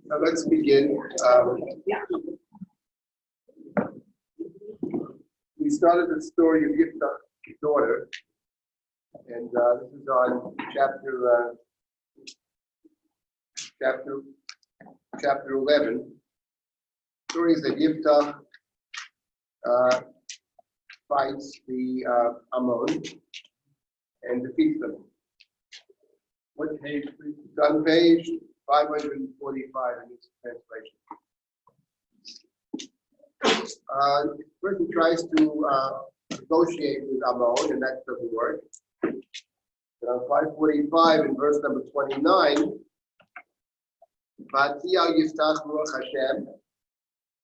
Now let's begin. We started the story of Yiftach's daughter, and this is on chapter 11. The story is that Yiftach fights the Ammon and defeats them. What page, please? It's on page 545 in this translation. First, he tries to negotiate with Ammon, and that doesn't work. And on 545, in verse number 29, V'atiyah Yiftach Ruach Hashem,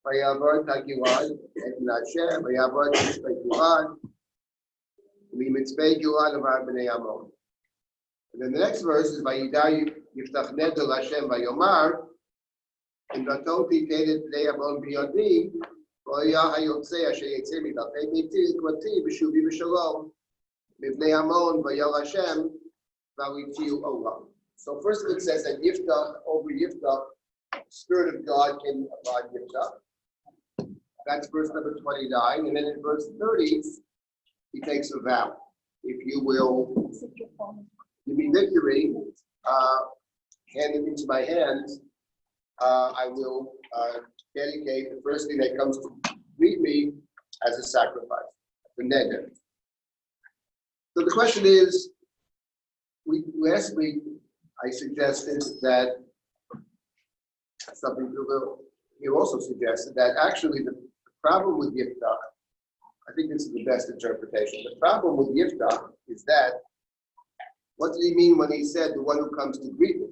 V'yavar Gilad, et Hashem, V'yavar Mitzvei Gilad, Mitzvei Gilad of Bnei Ammon. And then the next verse is Vayidai Yiftach Nedel Hashem Vayomar, and Vatoti Tedet Bnei Ammon Biyadi, V'yah HaYotzei Asher Yetzei Midafei Miti Kvati B'shuvi B'Shalom, B'nei Ammon V'yal Hashem V'avitiu Olam. So first of it says that over Yiftach, the Spirit of God came upon Yiftach. That's verse number 29. And then in verse 30, he takes a vow. If you will give me victory, hand it into my hands, I will dedicate the first thing that comes to meet me as a sacrifice, the neder. So the question is, last week I suggested that he also suggested that actually the problem with Yiftach, I think this is the best interpretation. The problem with Yiftach is that, what did he mean when he said the one who comes to greet me?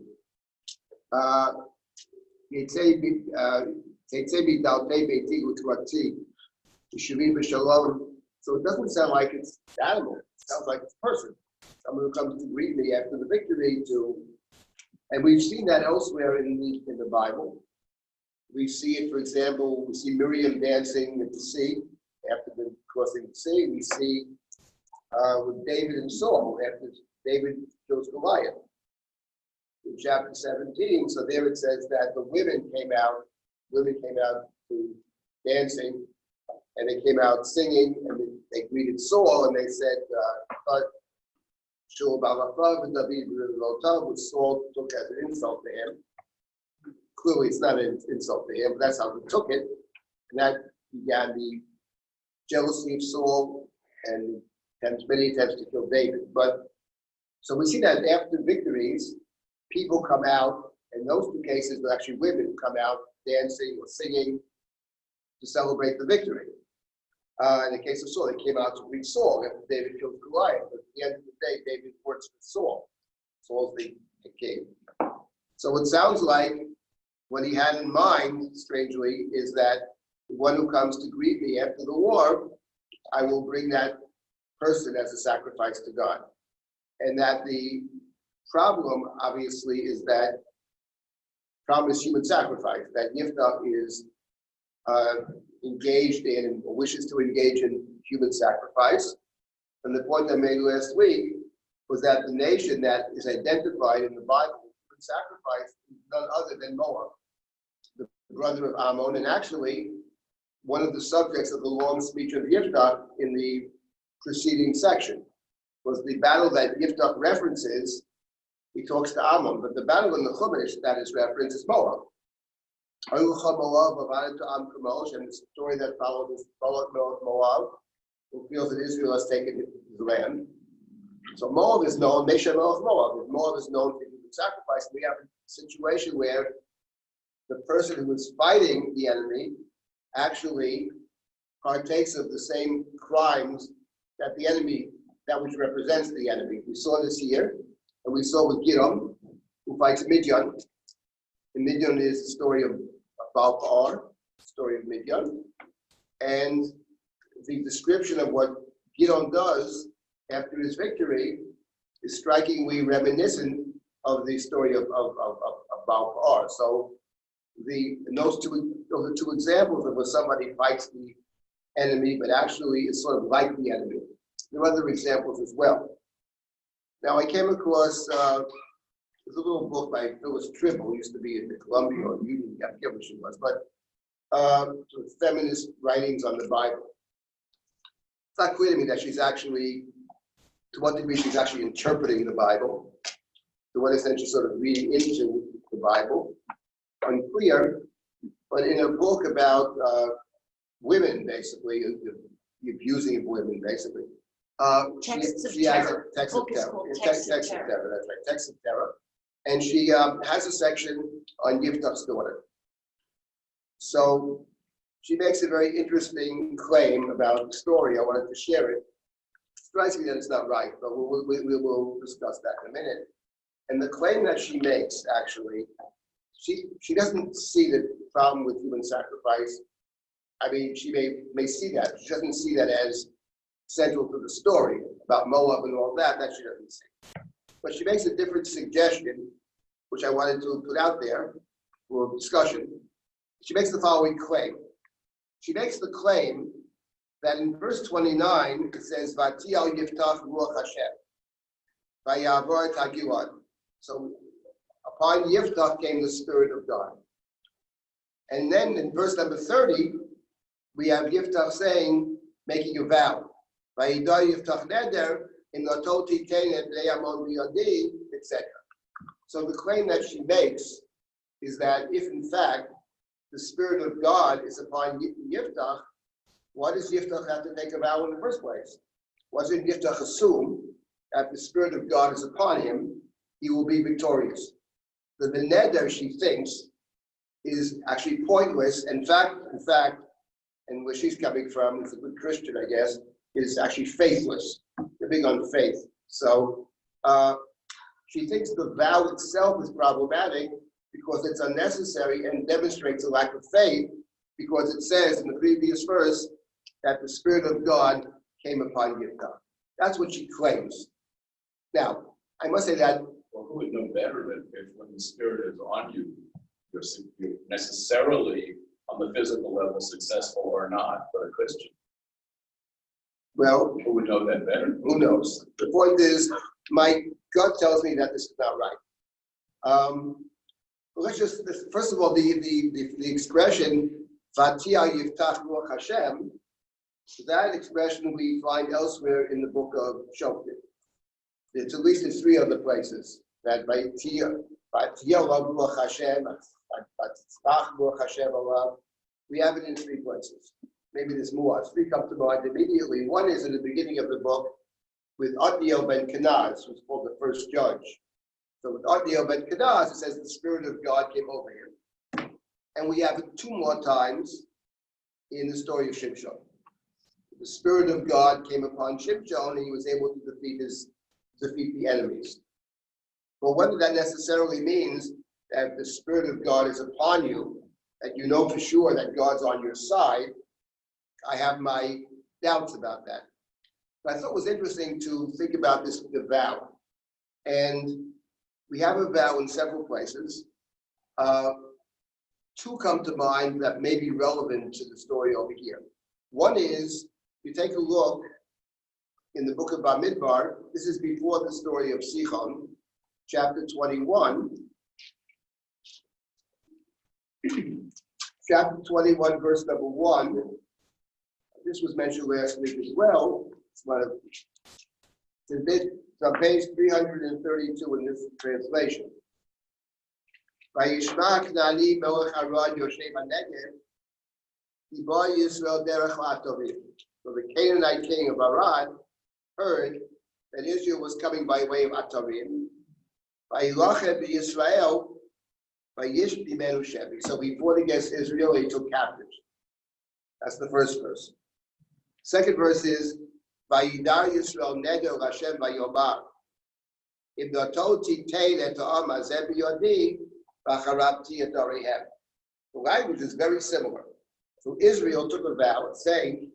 So it doesn't sound like it's an animal. It sounds like it's a person. Someone who comes to greet me after the victory and we've seen that elsewhere in the Bible. We see it, for example, we see Miriam dancing at the sea after crossing the sea. We see with David and Saul after David kills Goliath in chapter 17. So there it says that the women came out to dancing, and they came out singing, and they greeted Saul, and they said, which Saul took as an insult to him. Clearly, it's not an insult to him, but that's how he took it. And that began the jealousy of Saul and many attempts to kill David. So we see that after victories, people come out, and those two cases were actually women come out dancing or singing to celebrate the victory. In the case of Saul, they came out to greet Saul after David killed Goliath. But at the end of the day, David works with Saul. Saul's the king. So it sounds like what he had in mind, strangely, is that the one who comes to greet me after the war, I will bring that person as a sacrifice to God. And that the problem, obviously, is that problem is human sacrifice, that Yiftach is engaged in or wishes to engage in human sacrifice. And the point I made last week was that the nation that is identified in the Bible with sacrifice is none other than Moab, the brother of Ammon, and actually one of the subjects of the long speech of Yiftach in the preceding section was the battle that Yiftach references. He talks to Ammon, but the battle in the Chumash that is referenced is Moab. And the story that followed is Moab, who feels that Israel has taken his land. So Moab is known, Mesha Moab. Moab is known for human sacrifice. We have a situation where the person who is fighting the enemy actually partakes of the same crimes that the enemy, that which represents the enemy. We saw this here, and we saw with Gideon, who fights Midian. And Midian is the story of Baal Pa'ar, the story of Midian. And the description of what Gideon does after his victory is strikingly reminiscent of the story of Baal Pa'ar. So those are two examples of where somebody fights the enemy, but actually is sort of like the enemy. There are other examples as well. Now I came across There's a little book by Phyllis Tribble, who used to be in the Columbia or Union, I forget what she was, but feminist writings on the Bible. It's not clear to me that she's actually, to what degree she's actually interpreting the Bible, to what extent she's sort of reading into the Bible, unclear. But in a book about women, basically, the abusing of women, basically, she has a text of terror. Text of terror, that's right, text of terror. And she has a section on Yiftach's daughter. So she makes a very interesting claim about the story. I wanted to share it. It strikes me that it's not right, but we will discuss that in a minute. And the claim that she makes, actually, she doesn't see the problem with human sacrifice. I mean, she may see that. She doesn't see that as central to the story about Moab and all that. That she doesn't see. But she makes a different suggestion, which I wanted to put out there for discussion. She makes the following claim. She makes the claim that in verse 29, it says, V'tiyal yiftach ruach Hashem, v'yavor et hagilad. So upon Yiftach came the Spirit of God. And then in verse number 30, we have Yiftach saying, making a vow. V'yidah Yiftach neder, in latoti tenet le'amon b'yadi, etc. So the claim that she makes is that if in fact the Spirit of God is upon Yiftach, why does Yiftach have to make a vow in the first place? Why doesn't Yiftach assume that the Spirit of God is upon him, he will be victorious? The neder, she thinks, is actually pointless. In fact, and where she's coming from, is a good Christian, I guess, is actually faithless. They're big on faith. So she thinks the vow itself is problematic because it's unnecessary and demonstrates a lack of faith, because it says in the previous verse that the Spirit of God came upon Yiftach. That's what she claims. Now, I must say that. Well, who would know better than if when the Spirit is on you, you're necessarily on the physical level successful or not for a Christian? Well, who would know that better? Who knows? The point is, my gut tells me that this is not right. Let's just, first of all, the expression "Vatia Yiftach Ruach Hashem," that expression we find elsewhere in the book of Shoftim. It's at least in 3 other places that Vatia Ruach Hashem, Ruach Hashem. We have it in 3 places. Maybe there's more. 3 come to mind immediately. One is in the beginning of the book with Otniel ben Kenaz, who's called the first judge. So with Otniel ben Kenaz, it says the Spirit of God came over him. And we have it 2 more times in the story of Shimshon. The Spirit of God came upon Shimshon, and he was able to defeat the enemies. But whether that necessarily means that the Spirit of God is upon you, that you know for sure that God's on your side, I have my doubts about that. But I thought it was interesting to think about the vow. And we have a vow in several places. 2 come to mind that may be relevant to the story over here. One is, you take a look in the book of Bamidbar. This is before the story of Sichon, chapter 21. Chapter 21, verse number 1. This was mentioned last week as well. It's on page 332 in this translation. Vayishma Knani melech Arad Yoshem HaNegev, Iba Yisrael derech Atovim. So the Canaanite king of Arad heard that Israel was coming by way of Atovim. Vayilachem b'Yisrael, vayish b'menu shevi. So he fought against Israel and he took captives. That's the first verse. Second verse is Vayidar Yisrael neder Hashem vayomar. If the Toti tei et ha'am hazeh b'yodi v'acharabti et arehem. The language is very similar. So Israel took a vow saying,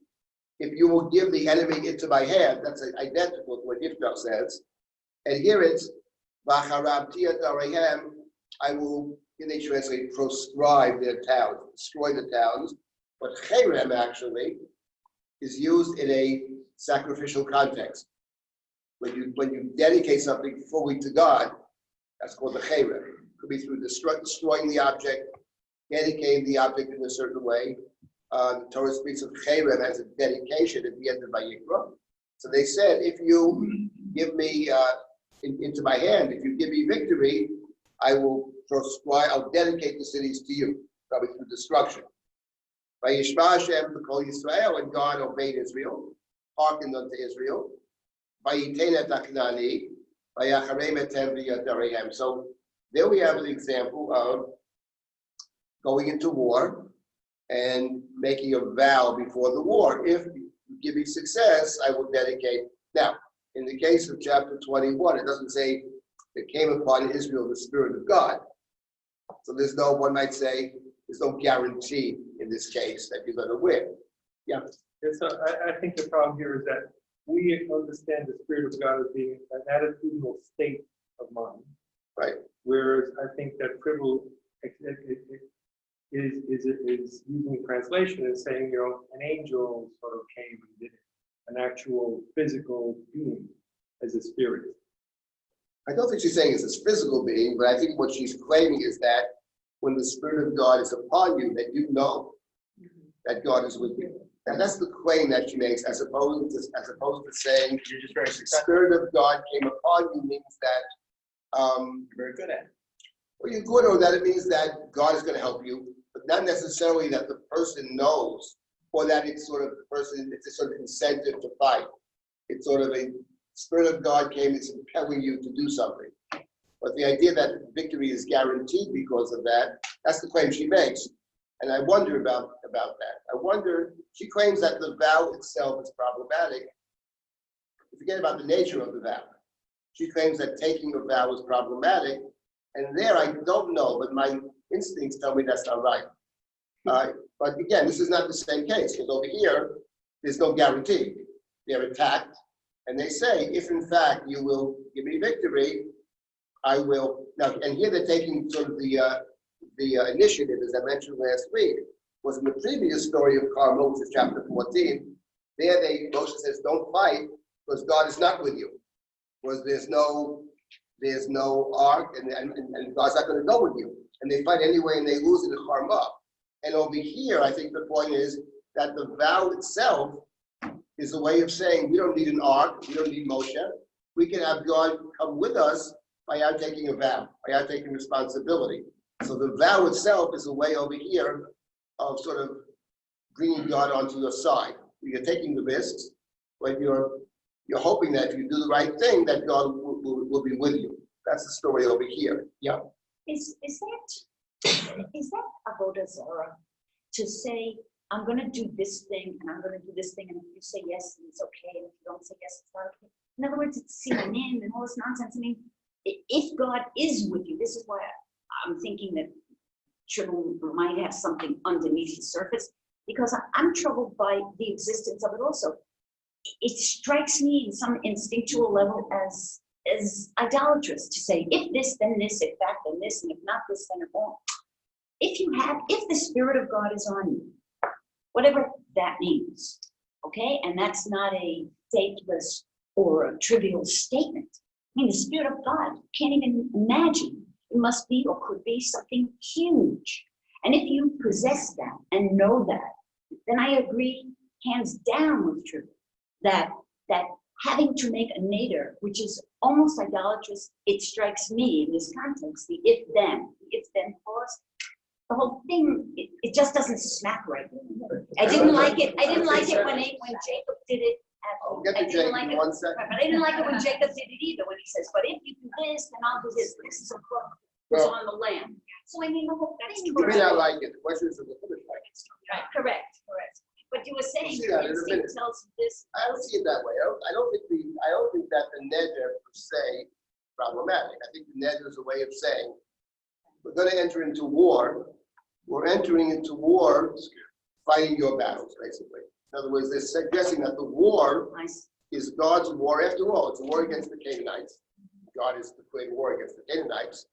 if you will give the enemy into my hand, that's identical to what Yiftach says. And here it's v'acharabti et arehem. I will, here they translate, proscribe their towns, destroy the towns. But cherem actually is used in a sacrificial context. When you dedicate something fully to God, That's called the chayrev. It could be through destroying the object, dedicating the object in a certain way. The Torah speaks of chayrev as a dedication at the end of Vayikra. So they said, if you give me into my hand, if you give me victory, I'll dedicate the cities to you, probably through destruction. Vayishma Hashem b'kol Yisrael, and God obeyed Israel, hearkened unto Israel. Vayitein et Aknani, vayacharem etem v'yadarehem. So there we have an example of going into war and making a vow before the war. If you give me success, I will dedicate. Now, in the case of chapter 21, it doesn't say it came upon Israel the Spirit of God. So one might say, there's no guarantee in this case that you're going to win. Yeah. So I think the problem here is that we understand the Spirit of God as being an attitudinal state of mind. Right. Whereas I think that privilege is using translation and saying, an angel sort of came and did it, an actual physical being as a spirit. I don't think she's saying it's a physical being, but I think what she's claiming is that when the Spirit of God is upon you, that you know that God is with you. And that's the claim that she makes, as opposed to saying You're just very the successful. Spirit of God came upon you means that You're very good at it. well, you're good, or that it means that God is going to help you, but not necessarily that the person knows, or that it's sort of it's a sort of incentive to fight. It's sort of a Spirit of God came, it's impelling you to do something. But the idea that victory is guaranteed because of that, that's the claim she makes. And I wonder about that. She claims that the vow itself is problematic. Forget about the nature of the vow. She claims that taking a vow is problematic. And there, I don't know, but my instincts tell me that's not right. But again, this is not the same case, because over here, there's no guarantee. They're attacked, and they say, if in fact you will give me victory, I will. Now, and here they're taking sort of the initiative, as I mentioned last week, was in the previous story of Carmel, which is chapter 14. There, Moshe says, don't fight, because God is not with you. Because there's no ark, and God's not going to go with you. And they fight anyway, and they lose in the Carmel. And over here, I think the point is that the vow itself is a way of saying we don't need an ark, we don't need Moshe. We can have God come with us by our taking a vow, by our taking responsibility. So the vow itself is a way over here of sort of bringing God onto your side. You're taking the risks, but you're hoping that if you do the right thing, that God will be with you. That's the story over here. Yeah. Is that avodah zarah to say, I'm going to do this thing and I'm going to do this thing, and if you say yes, it's okay, and if you don't say yes, it's not okay? In other words, it's sinanim and all this nonsense. I mean, if God is with you, this is why I'm thinking that Shimon might have something underneath the surface, because I'm troubled by the existence of it also. It strikes me in some instinctual level as idolatrous to say, if this, then this, if that, then this, and if not this, then it won't. If the Spirit of God is on you, whatever that means, okay? And that's not a faithless or a trivial statement. I mean, the Spirit of God, can't even imagine. It must be or could be something huge. And if you possess that and know that, then I agree hands down with truth that having to make a nader, which is almost idolatrous, it strikes me in this context, the if-then clause, the whole thing, it just doesn't smack right. I didn't like it when Jacob did it. I'll get to Jacob in 1 second. But I didn't like it when Jacob did it either, when he says, but if you do this, then I'll do this. This is a book that's on the land. So I mean, the whole thing. You may not like it. The question is, does the finish like it? Right, correct. But you were saying We'll see your that in a instinct minute. tells you this. I don't see it that way. I don't think that the neder per se is problematic. I think the neder is a way of saying we're going to enter into war. We're entering into war, fighting your battles, basically. In other words, they're suggesting that the war is God's war. After all, it's a war against the Canaanites. God is declaring war against the Canaanites.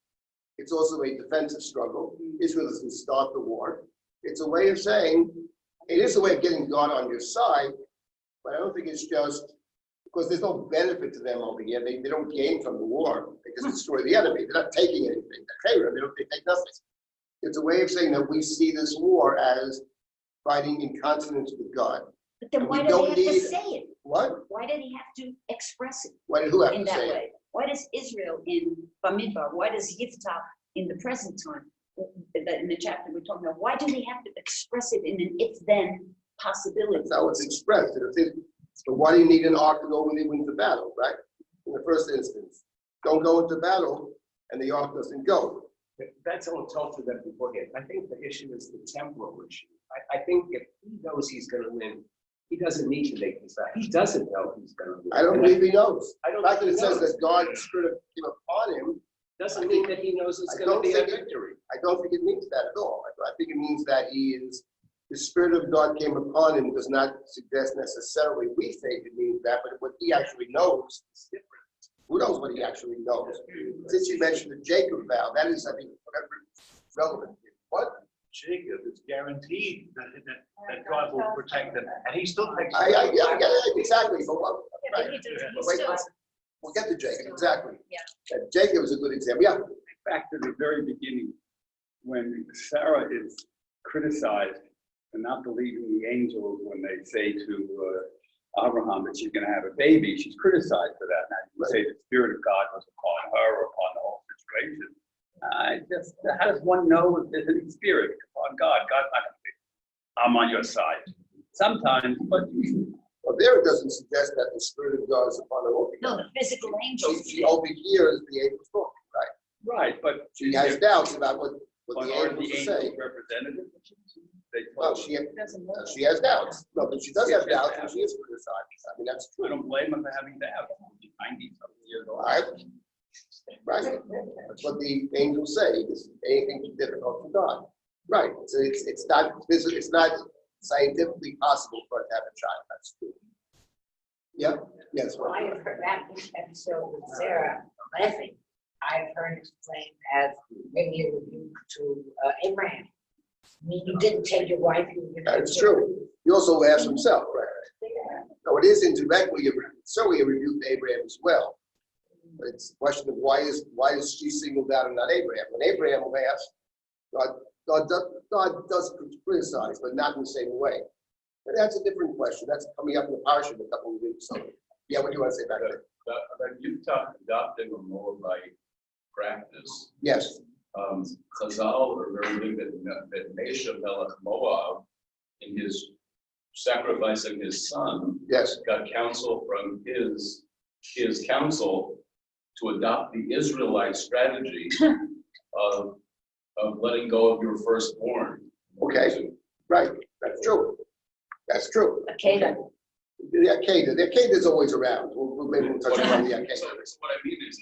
It's also a defensive struggle. Israel doesn't start the war. It's a way of saying, it is a way of getting God on your side, but I don't think it's just Because there's no benefit to them over here. They don't gain from the war. They just destroy the enemy. They're not taking anything. They take nothing. It's a way of saying that we see this war as fighting in consonance with God. But then And why we do don't they have to need- say it? What? Why did he have to express it Who have in to that say it? way? Why does Israel in Bamidbar, why does Yiftach in the present time, in the chapter we're talking about, why do they have to express it in an if-then possibility? That's how it's expressed. So why do you need an ark to go when they win the battle, right? In the first instance, don't go into battle and the ark doesn't go. That's all told to them beforehand. I think the issue is the temporal issue. I think if he knows he's going to win, he doesn't need to make this out. He doesn't know he's going to win. I don't believe he knows. I don't The fact that think it he says knows. that God's spirit came upon him, Doesn't mean that he knows it's I going to don't be a think it- victory. I don't think it means that at all. I think it means that the spirit of God came upon him does not suggest necessarily we think it means that, but what he actually knows is different. Who knows what he actually knows? Since you mentioned the Jacob vow, that is, I think, relevant. What? Jacob is guaranteed that God will protect him, and he still takes. Exactly, but what? Yeah, Right. but he just- he Wait, still- we'll get to Jacob, exactly. Yeah. Jacob is a good example, yeah. Back to the very beginning, when Sarah is criticized for not believing the angels when they say to Abraham that she's going to have a baby, she's criticized for that. Now, you can say the Spirit of God was upon her or upon the whole situation. How does one know if there's any spirit upon God? God's not going to say, I'm on your side. Sometimes, but Well, there it doesn't suggest that the spirit of God is upon her. No, the physical angels. She overhears the angels talking, right? right, but She has doubts about what but the are angels the are saying. angels representative? They Well, told- she has doubts. No, but she does have doubts and she is criticized. I mean, that's I true. don't blame her for having doubts. 90-something years old. Right? Right. That's what the angels say. Is anything too difficult for God? Right. So it's not scientifically possible for her to have a child. That's true. Yeah. Yes. Well, I have heard that episode with Sarah laughing. I've heard explained as maybe a rebuke to Abraham. I mean, you didn't take your wife. That's true. He also laughs himself, right? No, it is indirectly certainly a rebuke to Abraham as well. But it's a question of why is she singled out and not Abraham? When Abraham laughs, God does criticize, but not in the same way. But that's a different question. That's coming up in the parsha in a couple of weeks. So, yeah, what do you want to say about that? About Utah adopting a Moabite practice. Yes. Chazal are very big that Mesha Melech Moab, in his sacrificing his son, Yes. got counsel from his counsel to adopt the Israelite strategy of letting go of your firstborn. Okay. Right. That's true. That's true. Akeda. The Akeda is always around. Maybe we'll touch on the So Akeda. what I mean is,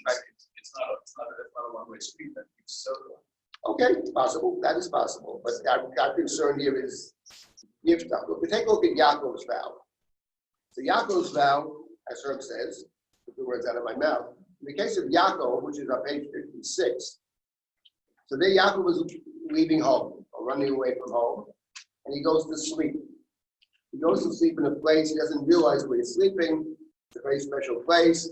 it's not a one-way street. That keeps circling. Okay, possible. That is possible. But our concern here is Yiftach. Look, we take a look at Yaakov's vow. So Yaakov's vow, as Herb says, took the words out of my mouth. In the case of Yaakov, which is on page 56, so there Yaakov was leaving home, or running away from home, and he goes to sleep. He goes to sleep in a place he doesn't realize where he's sleeping. It's a very special place.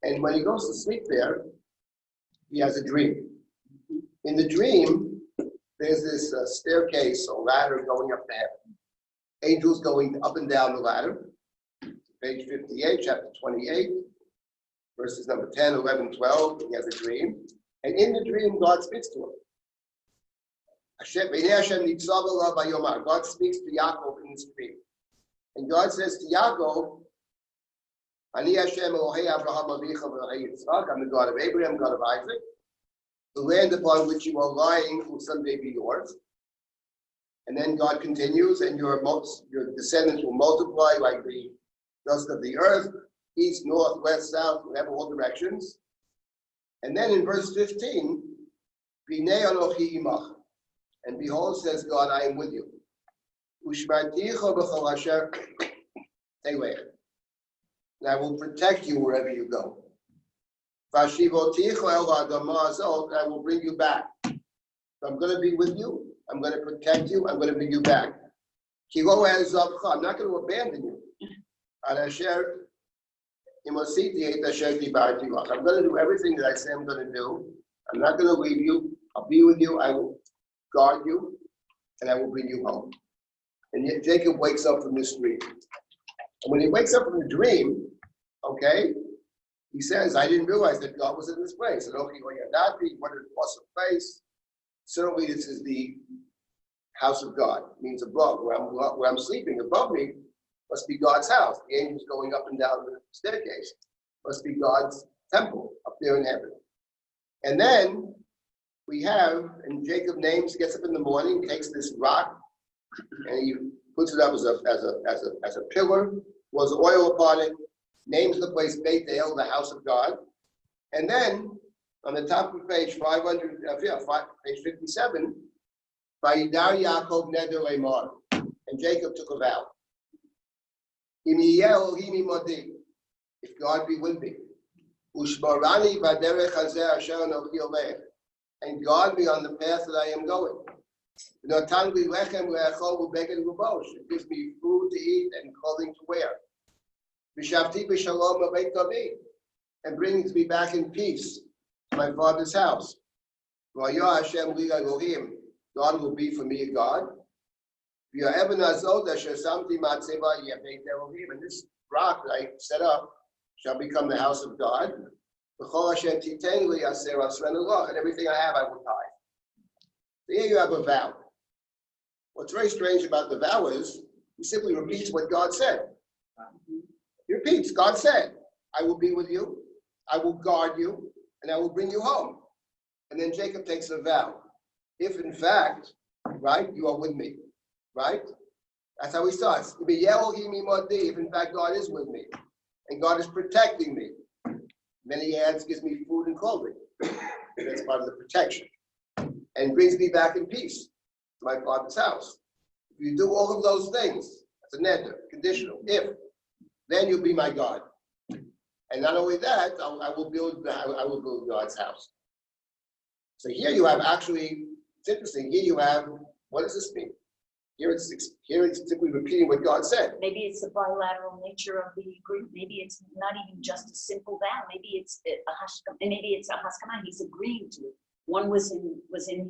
And when he goes to sleep there, he has a dream. In the dream, there's this staircase or ladder going up to heaven. Angels going up and down the ladder. Page 58, chapter 28, verses number 10, 11, 12. He has a dream. And in the dream, God speaks to him. God speaks to Yaakov in his dream. And God says to Yaakov, Ani Hashem Elohei Abraham Avicha V'Elohei Yitzchak, I'm the God of Abraham, God of Isaac. The land upon which you are lying will someday be yours. And then God continues, and your descendants will multiply like the dust of the earth, east, north, west, south, whatever, all directions. And then in verse 15, B'nei Anochi imach. And behold, says God, I am with you. Ushmarticha b'chol asher telech. And I will protect you wherever you go. Vashivoticha el ha'adamah hazot, and I will bring you back. So I'm going to be with you. I'm going to protect you. I'm going to bring you back. Ki lo e'ezavcha, I'm not going to abandon you. Ad asher I'm going to do everything that I say I'm going to do. I'm not going to leave you. I'll be with you. I will guard you, and I will bring you home. And yet Jacob wakes up from this dream. And when he wakes up from the dream, okay, he says, I didn't realize that God was in this place. And okay, what an awesome place. Certainly this is the house of God. It means above, where I'm sleeping. Above me must be God's house. The angels going up and down the staircase must be God's temple up there in heaven. And then we have, and Jacob gets up in the morning, takes this rock, and he puts it up as a pillar, pours oil upon it, names the place Beit El, the house of God. And then on the top of page 57, Vayidar Yaakov neder lemar, and Jacob took a vow. If God be with me, Ushmarani v'derech hazeh asher anochi olech, and guard me on the path that I am going. Natan li lechem le'achol u'beged u'bosh, it gives me food to eat and clothing to wear. V'shavti b'shalom b'beit David, and brings me back in peace to my father's house. V'ayah Hashem li Elohim, God will be for me a God. And this rock that I set up shall become the house of God. And everything I have, I will tithe. So here you have a vow. What's very strange about the vow is he simply repeats what God said. He repeats, God said, I will be with you, I will guard you, and I will bring you home. And then Jacob takes a vow. If in fact, right, you are with me, right? That's how he starts. If in fact God is with me, and God is protecting me. Then he adds, gives me food and clothing. That's part of the protection. And brings me back in peace to my father's house. If you do all of those things, that's a neder, conditional. If, then you'll be my God. And not only that, I will build God's house. So here you have actually, it's interesting, here you have, what does this mean? Here it's simply repeating what God said. Maybe it's the bilateral nature of the agreement. Maybe it's not even just a simple vow. Maybe it's a haskama. He's agreeing to it. One was in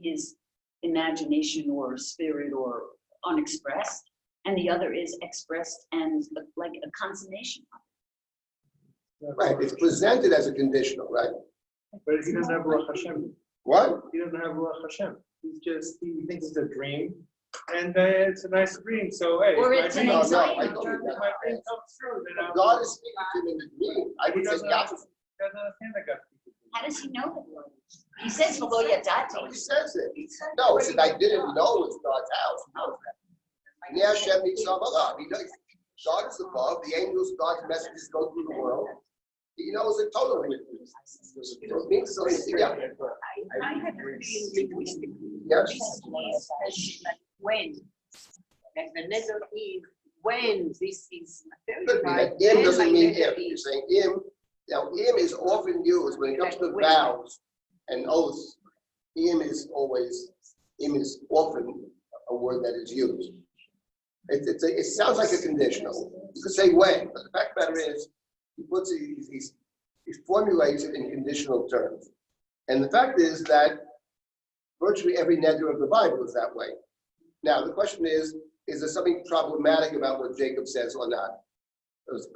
his imagination or spirit or unexpressed, and the other is expressed and like a consummation. Right. It's presented as a conditional, right? But he doesn't have Ruach Hashem. What? He doesn't have Ruach Hashem. He thinks it's a dream. And it's a nice dream. So hey, Or if it's my an dream anxiety. if my dream comes true, then I'll God is speaking to him in the dream. I He would say doesn't God. understand that God. How does he know that? He says below Yadati. No, he says it. No, he said I didn't know it's God's house. No. Yeah, Hashem needs some Allah. He knows God is above. The angels, God's messages go through the world. He knows it totally. It means something together. I have a feeling linguistically. Yes. This is like when. Like the nether is when this is Could be materialized. that im doesn't then mean my nether if. You're is. saying im. Now, im is often used when it comes to vows and oaths. Im is often a word that is used. It sounds like a conditional. You could say when, but the fact of the matter is, he puts it, he formulates it in conditional terms. And the fact is that virtually every neder of the Bible is that way. Now, the question is there something problematic about what Jacob says or not?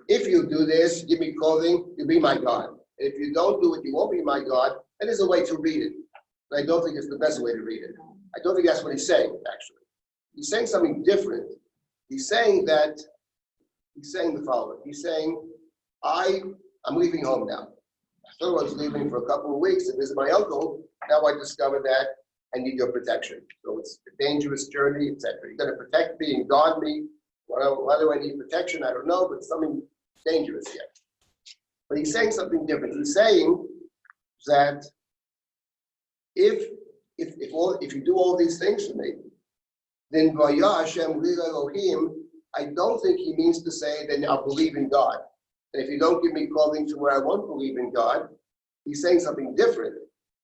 If you do this, give me clothing, you'll be my God. And if you don't do it, you won't be my God. And there's a way to read it. But I don't think it's the best way to read it. I don't think that's what he's saying, actually. He's saying something different. He's saying the following. He's saying, I'm leaving home now. I thought I was leaving for a couple of weeks to visit my uncle. Now I discovered that I need your protection. So it's a dangerous journey, etc. You're going to protect me and guard me. Why do I need protection? I don't know, but something dangerous here. But he's saying something different. He's saying that if you do all these things for me, then Vayah Hashem li Elohim, I don't think he means to say then I'll believe in God. And if you don't give me clothing to where I won't believe in God, he's saying something different.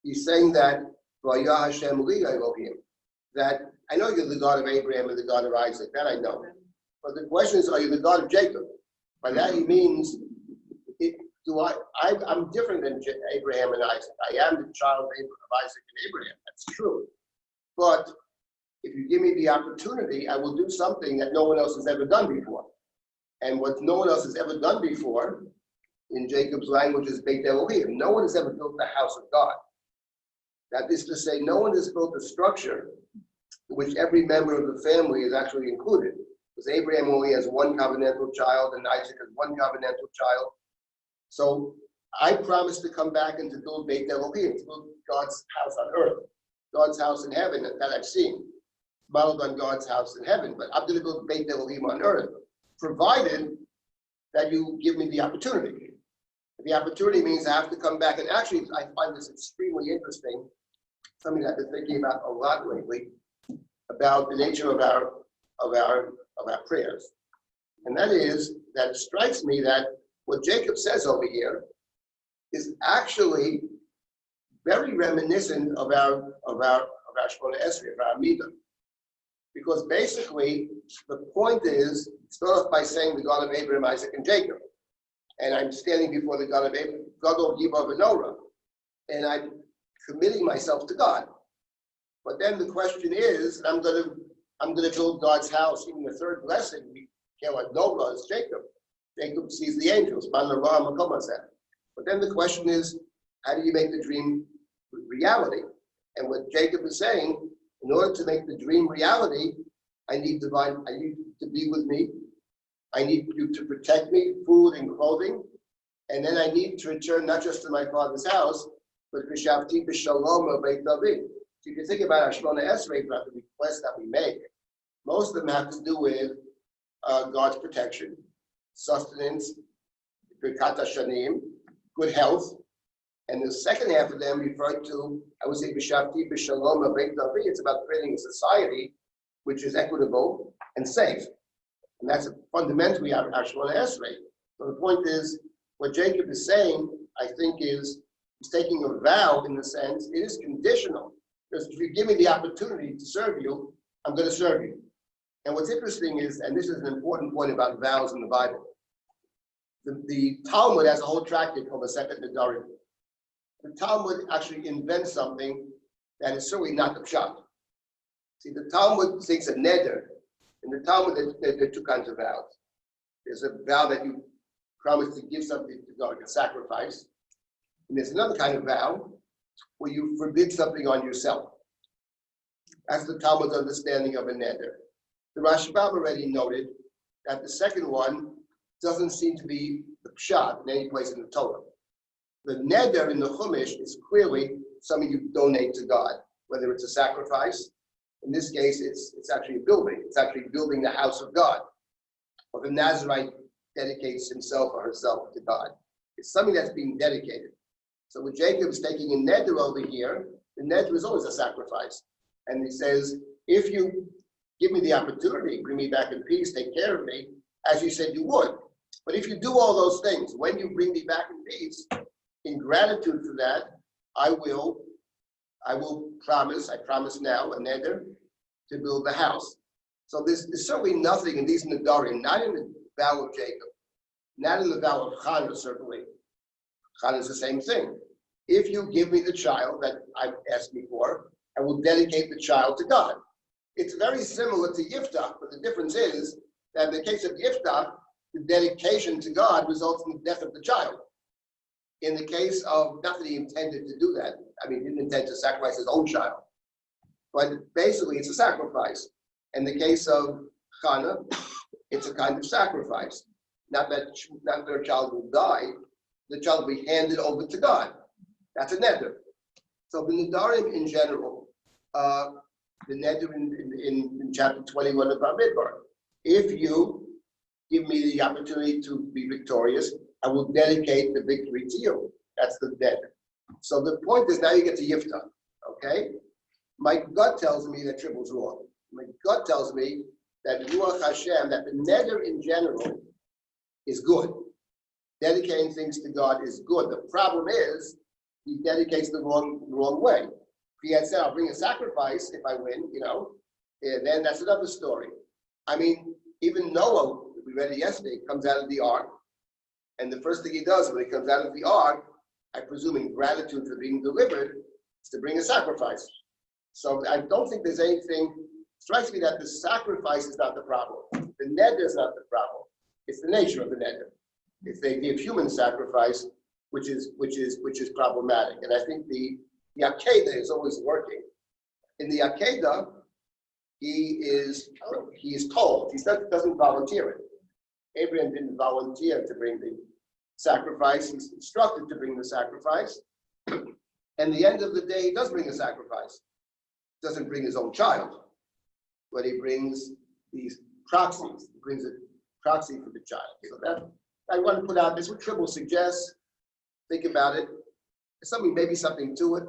He's saying that Vayah Hashem li Elohim, that I know you're the God of Abraham and the God of Isaac, that I know. But the question is, are you the God of Jacob? By that he means, I'm different than Abraham and Isaac. I am the child of Isaac and Abraham. That's true. But if you give me the opportunity, I will do something that no one else has ever done before. And what no one else has ever done before, in Jacob's language, is Beit Elohim. No one has ever built the house of God. That is to say, no one has built a structure in which every member of the family is actually included. Because Abraham only has one covenantal child, and Isaac has one covenantal child. So I promised to come back and to build Beit Elohim, to build God's house on earth, God's house in heaven that I've seen, modeled on God's house in heaven. But I'm going to build Beit Elohim on earth, provided that you give me the opportunity. The opportunity means I have to come back, and actually I find this extremely interesting, something I've been thinking about a lot lately, about the nature of our prayers. And that is that it strikes me that what Jacob says over here is actually very reminiscent of our Shemona Esrei, of our Midah. Because basically, the point is, start off by saying the God of Abraham, Isaac, and Jacob. And I'm standing before the God of Abraham, God of Gibar Menorah, and I'm committing myself to God. But then the question is, I'm going to build God's house. Even the third blessing, we can't let Noah is Jacob. Jacob sees the angels. But then the question is, how do you make the dream reality? And what Jacob is saying, in order to make the dream reality, I need you to be with me. I need you to protect me, food and clothing. And then I need to return not just to my father's house, but Shoftim b'shalom Beit David. So if you think about our Shemona Esrei, about the requests that we make, most of them have to do with God's protection, sustenance, birkat hashanim, good health. And the second half of them refer to, I would say, Shoftim b'shalom Beit David. It's about creating a society which is equitable and safe. And that's fundamentally our Shemona Esrei. So the point is, what Jacob is saying, I think, is he's taking a vow in the sense, it is conditional. Because if you give me the opportunity to serve you, I'm going to serve you. And what's interesting is, and this is an important point about vows in the Bible, the Talmud has a whole tractate called the Sefer Shoftim. The Talmud actually invents something that is certainly not the pshat. See, the Talmud thinks a neder. In the Talmud, there are two kinds of vows. There's a vow that you promise to give something to God, like a sacrifice. And there's another kind of vow where you forbid something on yourself. That's the Talmud's understanding of a neder. The Rashbam already noted that the second one doesn't seem to be the pshat in any place in the Torah. The neder in the Chumash is clearly something you donate to God, whether it's a sacrifice. In this case, it's actually a building. It's actually building the house of God. Or the Nazarite dedicates himself or herself to God. It's something that's being dedicated. So when Jacob is taking a neder over here, the neder is always a sacrifice. And he says, if you give me the opportunity, bring me back in peace, take care of me, as you said you would. But if you do all those things, when you bring me back in peace, in gratitude for that, I will promise, I promise now, a neder, to build the house. So there's certainly nothing in these nedarim, not in the vow of Jacob, not in the vow of Chana, certainly. Chana is the same thing. If you give me the child that I've asked me for, I will dedicate the child to God. It's very similar to Yiftach, but the difference is that in the case of Yiftach, the dedication to God results in the death of the child. In the case of, not that he intended to do that, I mean, he didn't intend to sacrifice his own child, but basically it's a sacrifice. In the case of Chana, it's a kind of sacrifice. Not that a child will die, the child will be handed over to God. That's a neder. So the nedarim in general, the neder in chapter 21 of Bamidbar, if you give me the opportunity to be victorious, I will dedicate the victory to you. That's the neder. So the point is, now you get to Yiftach, okay? My gut tells me that Tribble's wrong. My gut tells me that Ruach Hashem, that the neder in general is good. Dedicating things to God is good. The problem is, he dedicates the wrong way. If he had said, I'll bring a sacrifice if I win, then that's another story. I mean, even Noah, we read it yesterday, comes out of the ark. And the first thing he does when he comes out of the ark, I presume in gratitude for being delivered, is to bring a sacrifice. So I don't think there's anything, strikes me that the sacrifice is not the problem. The neder is not the problem. It's the nature of the neder. It's the idea of human sacrifice, which is problematic. And I think the Akedah is always working. In the Akedah, he is told, he doesn't volunteer it. Abraham didn't volunteer to bring the sacrifice. He's instructed to bring the sacrifice. And the end of the day, he does bring a sacrifice. He doesn't bring his own child, but he brings these proxies. He brings a proxy for the child. So that I want to put out, this what Tribble suggests. Think about it. There's maybe something to it.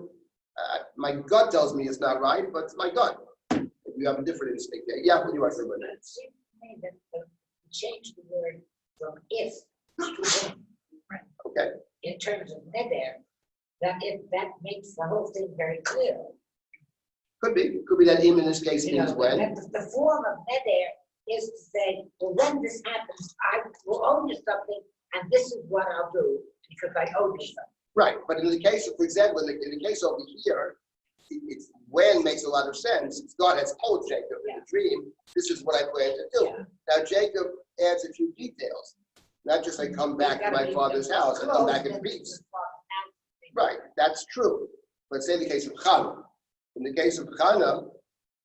My gut tells me it's not right, but it's my gut. If you have a different instinct there. Yeah, what do you want to say about that? It seems to me that change the word from if to when. Okay. In terms of neder, that makes the whole thing very clear. Could be that even in this case You means know, when. that the form of neder is to say, well, when this happens, I will owe you something, and this is what I'll do because I owe you something. Right, but in the case of, for example, in the case over here, it's when makes a lot of sense. God has told Jacob in the dream, this is what I plan to do. Yeah. Now Jacob adds a few details, not just I come back to my father's house and come back in peace. Right, that's true. But say in the case of Chana. In the case of Chana,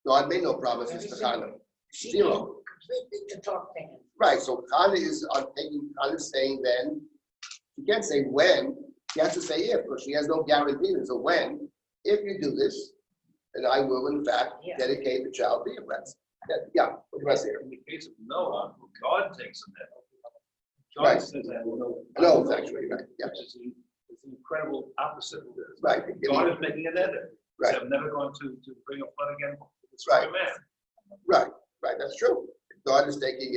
God made no promises to Chana. Zero. Completely to talk to him. Right, so Chana is saying then, you can't say when, you have to say if, because she has no guarantee. So when, if you do this, then I will in fact dedicate the child to you. Yeah, what do I say here? In the case of Noah, God takes a net. Right. God says that. No, it's actually right. Yeah. Which is an incredible opposite of this. Right. God is making a net. Right. I'm never going to bring a flood again. It's Right. a man. Right, that's true. God is taking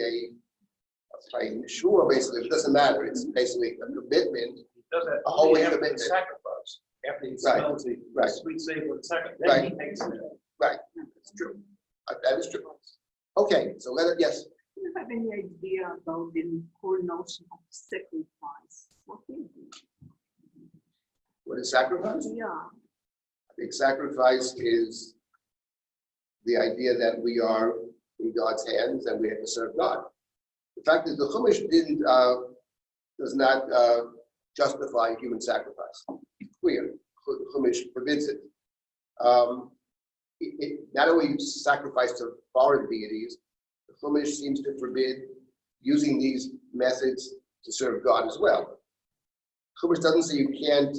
sure, basically, it doesn't matter. It's basically a commitment. He does that A holy only after the commitment. sacrifice. After he Right. smells the Right. sweet savor of the sacrifice, Right. then he takes it. Right, that's true. That is true. Okay, so yes. Do you have any idea about the whole notion of sacrifice? What is it? What is sacrifice? Yeah. I think sacrifice is the idea that we are in God's hands and we have to serve God. The fact is the Chumash does not justify human sacrifice. It's clear. Chumash forbids it. Not only sacrifice to foreign deities, the Chumash seems to forbid using these methods to serve God as well. Chumash doesn't say you can't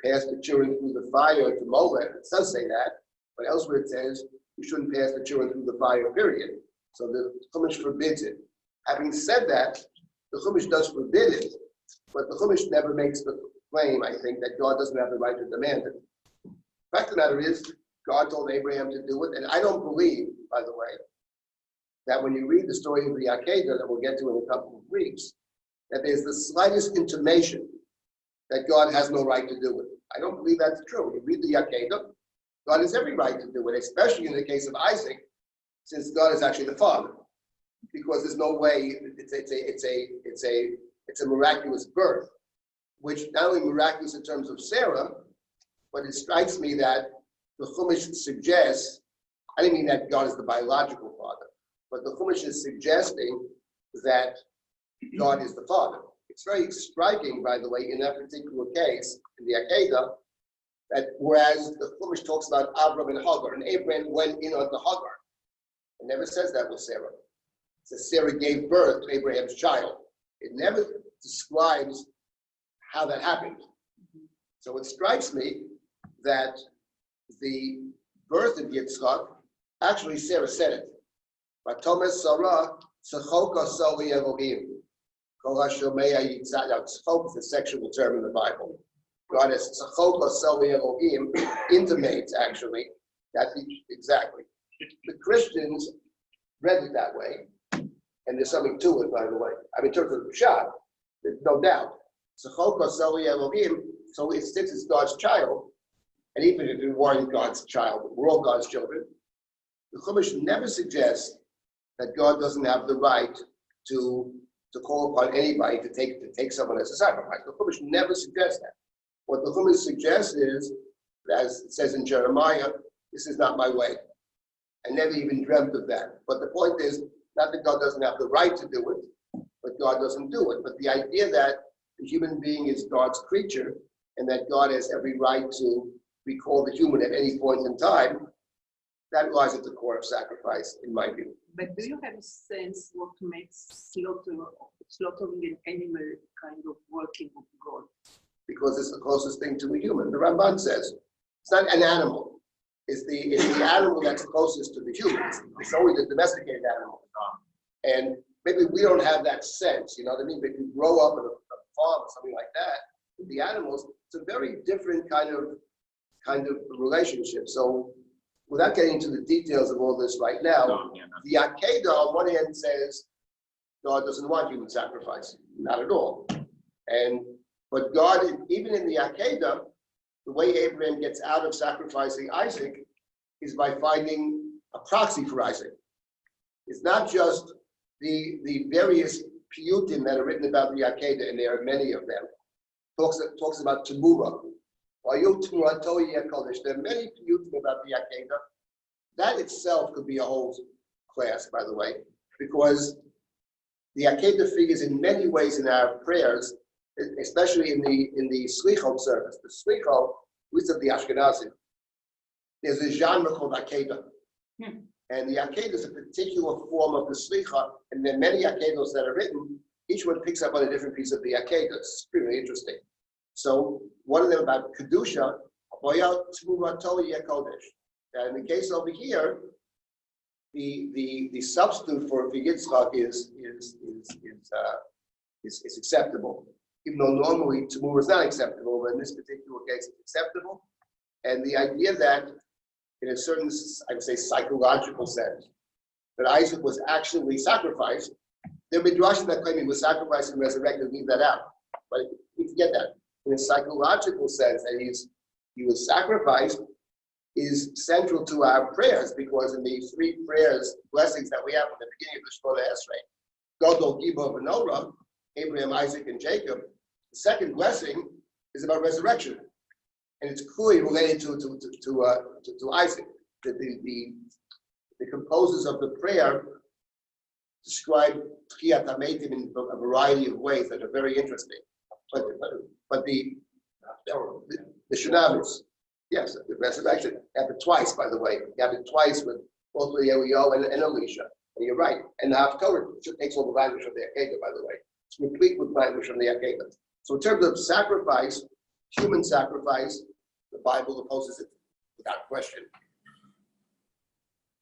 pass the children through the fire to Molech. It does say that, but elsewhere it says you shouldn't pass the children through the fire, period. So the Chumash forbids it. Having said that, the Chumash does forbid it, but the Chumash never makes the claim, I think, that God doesn't have the right to demand it. The fact of the matter is, God told Abraham to do it, and I don't believe, by the way, that when you read the story of the Akedah that we'll get to in a couple of weeks, that there's the slightest intimation that God has no right to do it. I don't believe that's true. You read the Akedah, God has every right to do it, especially in the case of Isaac, since God is actually the father, because there's no way it's a miraculous birth, which not only miraculous in terms of Sarah, but it strikes me that the Chumash suggests, I didn't mean that God is the biological father, but the Chumash is suggesting that God is the father. It's very striking, by the way, in that particular case, in the Akedah, that whereas the Chumash talks about Abram and Hagar, and Abraham went in onto Hagar. It never says that with Sarah. It says Sarah gave birth to Abraham's child. It never describes how that happened. So it strikes me that the birth of Yitzchak, actually Sarah said it. Vatomer Sarah, Sechoka Soli Elohim. Kol HaShomea Yitzhak. Now, Sechok is a sexual term in the Bible. God has Sechoka Soli Elohim intimates, actually, that exactly. The Christians read it that way, and there's something to it, by the way. I mean, in terms of the Pshat, there's no doubt. Sechoka Soli Elohim, so since it's God's child, and even if it weren't God's child, we're all God's children, the Chumash never suggests that God doesn't have the right to to call upon anybody to take someone as a sacrifice. The Chumash never suggests that. What the Chumash suggests is, as it says in Jeremiah, this is not my way. I never even dreamt of that. But the point is, not that God doesn't have the right to do it, but God doesn't do it. But the idea that the human being is God's creature and that God has every right to recall the human at any point in time, that lies at the core of sacrifice, in my view. But do you have a sense what makes slaughtering an animal kind of working of God? Because it's the closest thing to a human. The Ramban says it's not an animal. It's the animal that's closest to the human. It's always a domesticated animal. And maybe we don't have that sense, you know what I mean? But if you grow up in a farm or something like that, with the animals, it's a very different kind of relationship. So without getting into the details of all this right now, the Akedah on one hand says God doesn't want human sacrifice, not at all. But God, even in the Akedah, the way Abraham gets out of sacrificing Isaac is by finding a proxy for Isaac. It's not just the various piyutim that are written about the Akedah, and there are many of them. Talks about Tumura. There are many piyutim about the Akedah. That itself could be a whole class, by the way, because the Akedah figures in many ways in our prayers, especially in the Slichot service. The Slichot, we said the Ashkenazim, there's a genre called Akedah. And the Akedah is a particular form of the Slicha, and there are many Akedos that are written. Each one picks up on a different piece of the Akedah. It's really interesting. So one of them about Kedusha, and in the case over here, the substitute for Yitzchak is acceptable. Even though normally Tumur is not acceptable, but in this particular case it's acceptable. And the idea that in a certain, I would say, psychological sense, that Isaac was actually sacrificed. There have been Midrashim that claim he was sacrificed and resurrected, leave that out. But we forget that. In a psychological sense, that he was sacrificed is central to our prayers, because in the three prayers, blessings that we have at the beginning of the Shemona Esrei, Godol, Gibor, and Norah, Abraham, Isaac, and Jacob, the second blessing is about resurrection. And it's clearly related to Isaac. The composers of the prayer describe Tchiyat HaMeitim in a variety of ways that are very interesting. But the Shunamis, yes, the resurrection, happened twice, by the way. It happened twice with both with Eliyahu and Elisha. And you're right. And the Haftorah takes all the language from the Akedah, by the way. It's complete with language from the Akedah. So in terms of sacrifice, human sacrifice, the Bible opposes it without question.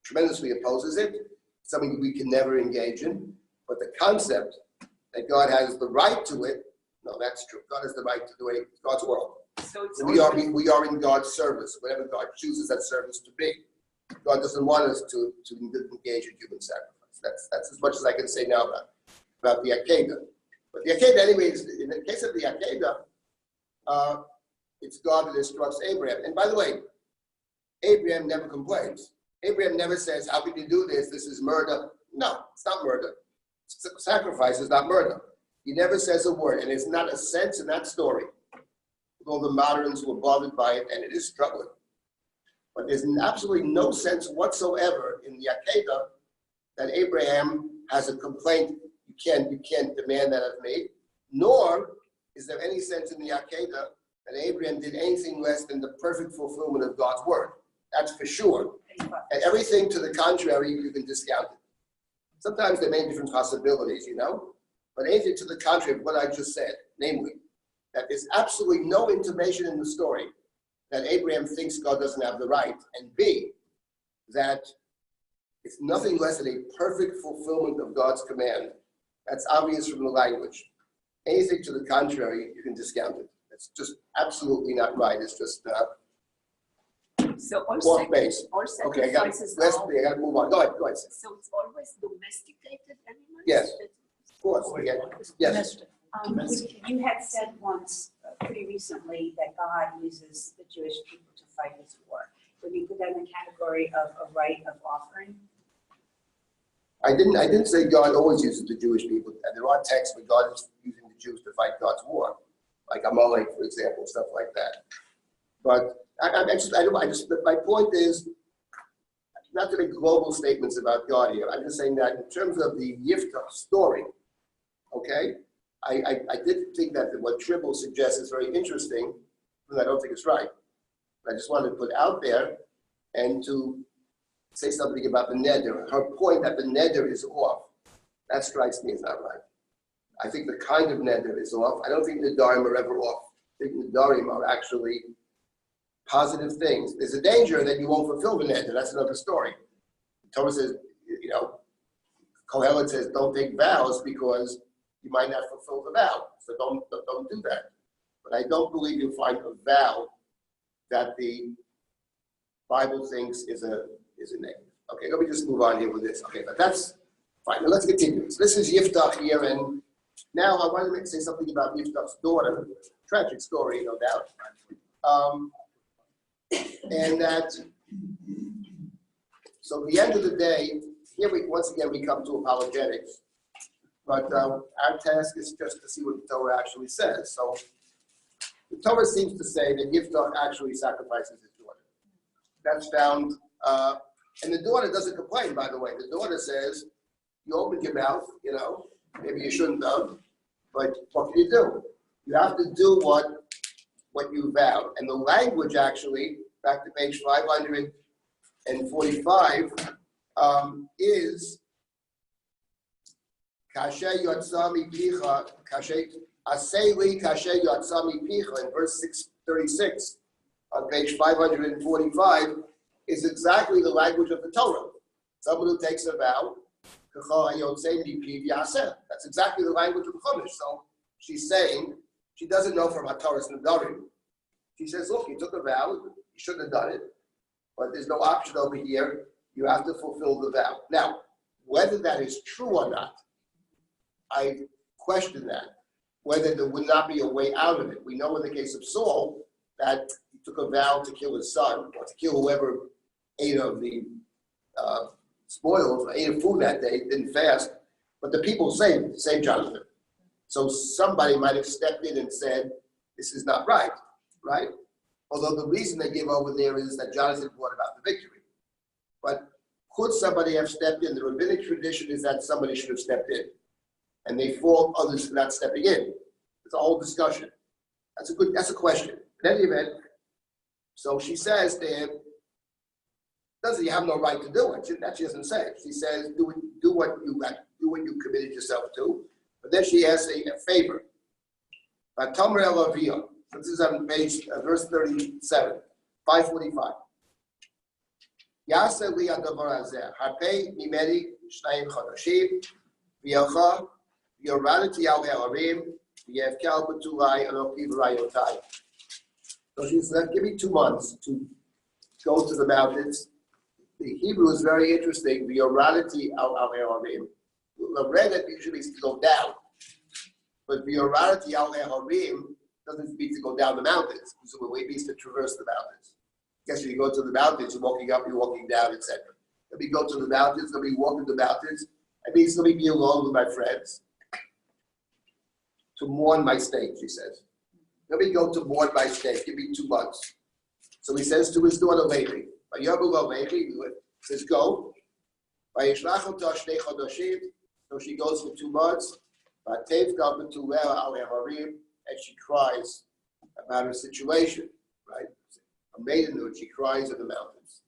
Tremendously opposes it. Something we can never engage in. But the concept that God has the right to it, no, that's true. God has the right to do it. It's God's world. So it's we are in God's service, whatever God chooses that service to be. God doesn't want us to engage in human sacrifice. That's as much as I can say now about the Akedah. But the Akedah, anyways, in the case of the Akedah, it's God that instructs Abraham. And by the way, Abraham never complains. Abraham never says, how can you do this? This is murder. No, it's not murder. Sacrifice is not murder. He never says a word, and there's not a sense in that story. All the moderns were bothered by it, and it is troubling. But there's absolutely no sense whatsoever in the Akedah that Abraham has a complaint. You can't demand that of me. Nor is there any sense in the Akedah that Abraham did anything less than the perfect fulfillment of God's word. That's for sure. And everything to the contrary, you can discount it. Sometimes there are many different possibilities, you know, but anything to the contrary of what I just said, namely, that there's absolutely no intimation in the story that Abraham thinks God doesn't have the right, and B, that it's nothing less than a perfect fulfillment of God's command. That's obvious from the language. Anything to the contrary, you can discount it. It's just absolutely not right. It's just so off base. Okay, I got to move on. Go ahead. So it's always domesticated animals? Yes, of course. Yes. You had said once, pretty recently, that God uses the Jewish people to fight his war. Would you put that in the category of a right of offering? I didn't say God always uses the Jewish people. And there are texts where God is using the Jews to fight God's war, like Amalek, for example, stuff like that. But my point is not to make global statements about God here. I'm just saying that in terms of the Yiftach story, okay, I did think that what Tribble suggests is very interesting, but I don't think it's right. I just wanted to put out there and to say something about the neder. Her point that the neder is off, that strikes me as not right. I think the kind of neder is off. I don't think the nedarim are ever off. I think the nedarim are actually positive things. There's a danger that you won't fulfill the neder. That's another story. Torah says, Kohelet says, don't take vows because you might not fulfill the vow. So don't do that. But I don't believe you'll find a vow that the Bible thinks is a negative. Okay, let me just move on here with this. Okay, but that's fine. Now let's continue. So this is Yiftach here, and now I wanted to say something about Yiftach's daughter. Tragic story, no doubt. And that, so at the end of the day, here once again we come to apologetics. But our task is just to see what the Torah actually says. So the Torah seems to say that Yiftach actually sacrifices his daughter. That's found, and the daughter doesn't complain, by the way. The daughter says, you opened your mouth, maybe you shouldn't have, but what can you do? You have to do what you vowed. And the language actually, back to page 545, is Kasher yotzami picha, aseli kasher yotzami picha, in verse 636 on page 545, is exactly the language of the Torah. Someone who takes a vow, that's exactly the language of the Chumash. So she's saying, she doesn't know from HaTorah's Nedarim. She says, look, you took a vow, you shouldn't have done it, but there's no option over here. You have to fulfill the vow. Now, whether that is true or not, I question that, whether there would not be a way out of it. We know in the case of Saul that he took a vow to kill his son, or to kill whoever ate of the spoils, ate of food that day, didn't fast, but the people saved Jonathan. So somebody might have stepped in and said, this is not right? Although the reason they give over there is that Jonathan brought about the victory. But could somebody have stepped in? The rabbinic tradition is that somebody should have stepped in. And they fault others for not stepping in. It's a whole discussion. That's a question. In any event, so she says to him, you have no right to do it. That she doesn't say. She says, do what you committed yourself to. But then she asks a favor. This is on page verse 37, 545. Yasa li adavar hazeh harpei mimeni shnayim chodashim v'yalcha v'yoradati al ha'arim v'yevkel b'tulai alokiv rayotai. So she said, give me 2 months to go to the mountains. The Hebrew is very interesting. V'yoradati al ha'arim. The red usually means to go down, but v'yoradati al ha'arim doesn't mean to go down the mountains. Presumably it means to traverse the mountains. I guess when you go to the mountains, you're walking up, you're walking down, etc. Let me go to the mountains, let me walk in the mountains. It means let me be alone with my friends. To mourn my state, she says. Let me go to mourn my state. Give me 2 months. So he says to his daughter Levi, he says, go. So she goes for 2 months. And she cries about her situation, right? A maidenhood, she cries in the mountains.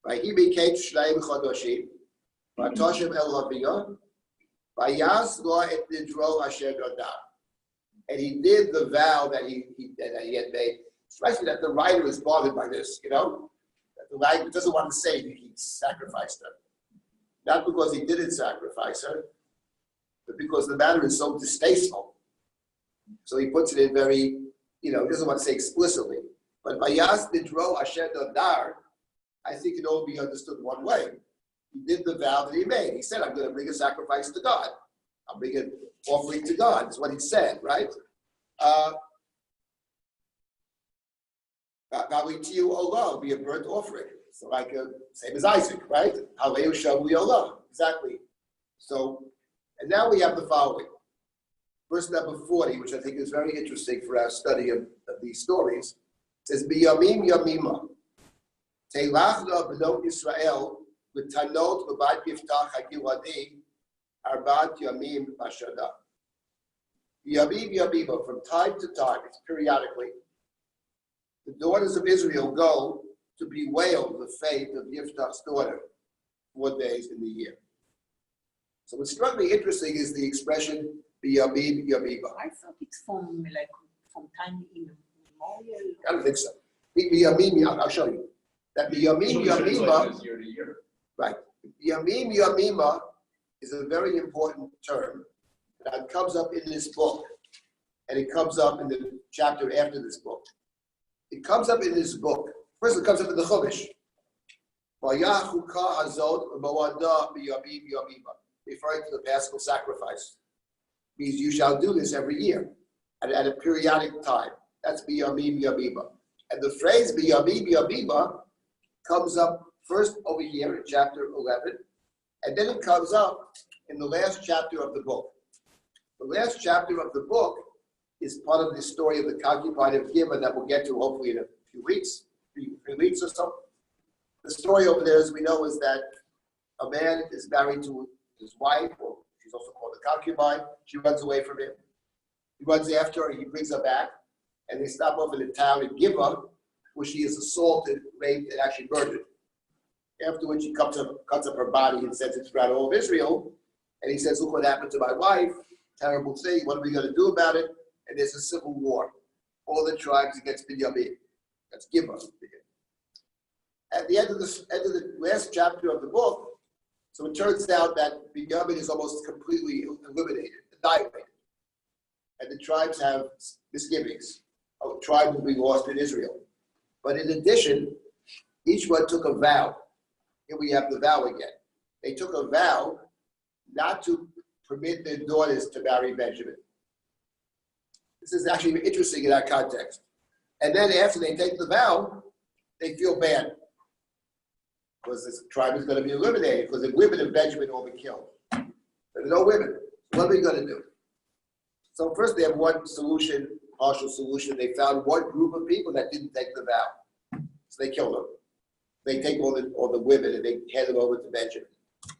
Right? He became Shneim Chodoshim, Vatoshem El Haviyah, Vayas Lo Et Nidro Asher Godar. And he did the vow that he had made. Strikes me that the writer is bothered by this, that the writer doesn't want to say that he sacrificed her. Not because he didn't sacrifice her, but because the matter is so distasteful. So he puts it in very, he doesn't want to say explicitly. But Vayas Nidro Asher Dodar, I think it all be understood one way. He did the vow that he made. He said, I'm going to bring a sacrifice to God. I'll bring an offering to God. That's what he said, right? Galitiyu Olah will be a burnt offering. So same as Isaac, right? Haleu Shavu Olah. Exactly. So, and now we have the following. Verse number 40, which I think is very interesting for our study of these stories, says, B'yamim yamima, teilachna b'not Yisrael, v'tanot v'bat yiftach hagiladi, arbat yamim b'shana. B'yamim yamima, from time to time, it's periodically, the daughters of Israel go to bewail the fate of Yiftach's daughter 4 days in the year. So what struck me interesting is the expression B'yamim yamima. I thought it's from time immemorial. I don't think so. B'yamim, I'll show you. That B'yamim yamima, Year to year. right. B'yamim yamima is a very important term that comes up in this book, and it comes up in the chapter after this book. It comes up in this book. First, it comes up in the Chumash. Vayachuka hazot b'mawada b'yamim yamima, referring to the Paschal sacrifice. Means you shall do this every year at a periodic time. That's b'yamim yamima. And the phrase b'yamim yamima comes up first over here in chapter 11, and then it comes up in the last chapter of the book. The last chapter of the book is part of the story of the concubine of Gibeah that we'll get to hopefully in a few weeks, three weeks or so. The story over there, as we know, is that a man is married to his wife, or she's also called a concubine. She runs away from him. He runs after her, he brings her back, and they stop over in the town in Gibeah, where she is assaulted, raped, and actually murdered. Afterwards, she cuts up her body and sends it throughout all of Israel. And he says, look what happened to my wife. Terrible thing. What are we going to do about it? And there's a civil war. All the tribes against Binyamin. That's Gibeah. At the end of the last chapter of the book, so it turns out that Binyamin is almost completely eliminated, annihilated. And the tribes have misgivings. A tribe will be lost in Israel. But in addition, each one took a vow. Here we have the vow again. They took a vow not to permit their daughters to marry Benjamin. This is actually interesting in that context. And then after they take the vow, they feel bad because this tribe is going to be eliminated because the women of Benjamin will be killed. There are no women. So what are we going to do? So first they have one solution, partial solution. They found one group of people that didn't take the vow. So they killed them. They take all the women and they hand them over to Benjamin.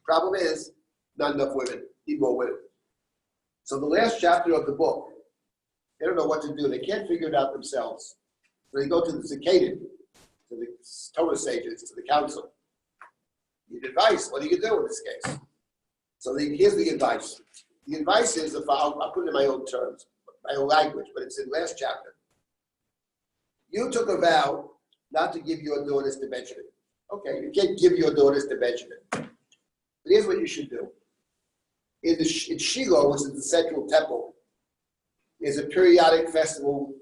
Problem is, not enough women. Need more women. So the last chapter of the book, they don't know what to do. They can't figure it out themselves. So they go to the Zakadim, to the Torah sages, to the council. Need advice. What do you do in this case? So here's the advice. The advice is, I'll put it in my own terms, my own language, but it's in the last chapter. You took a vow not to give your daughters to Benjamin. Okay, you can't give your daughters to Benjamin. But here's what you should do. In Shiloh, which is the central temple, is a periodic festival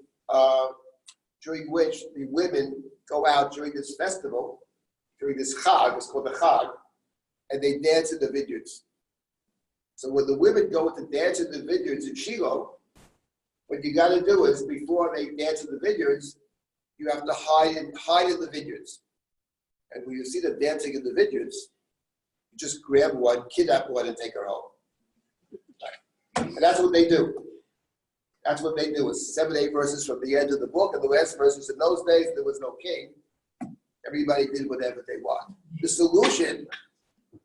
during which the women go out during this festival, during this Chag, it's called the Chag, and they dance in the vineyards. So when the women go to dance in the vineyards in Shiloh, what you got to do is, before they dance in the vineyards, you have to hide in the vineyards. And when you see them dancing in the vineyards, you just grab one, kidnap one, and take her home. And that's what they do. That's what they do. It's 7, 8 verses from the end of the book, and the last verses. In those days, there was no king. Everybody did whatever they want. The solution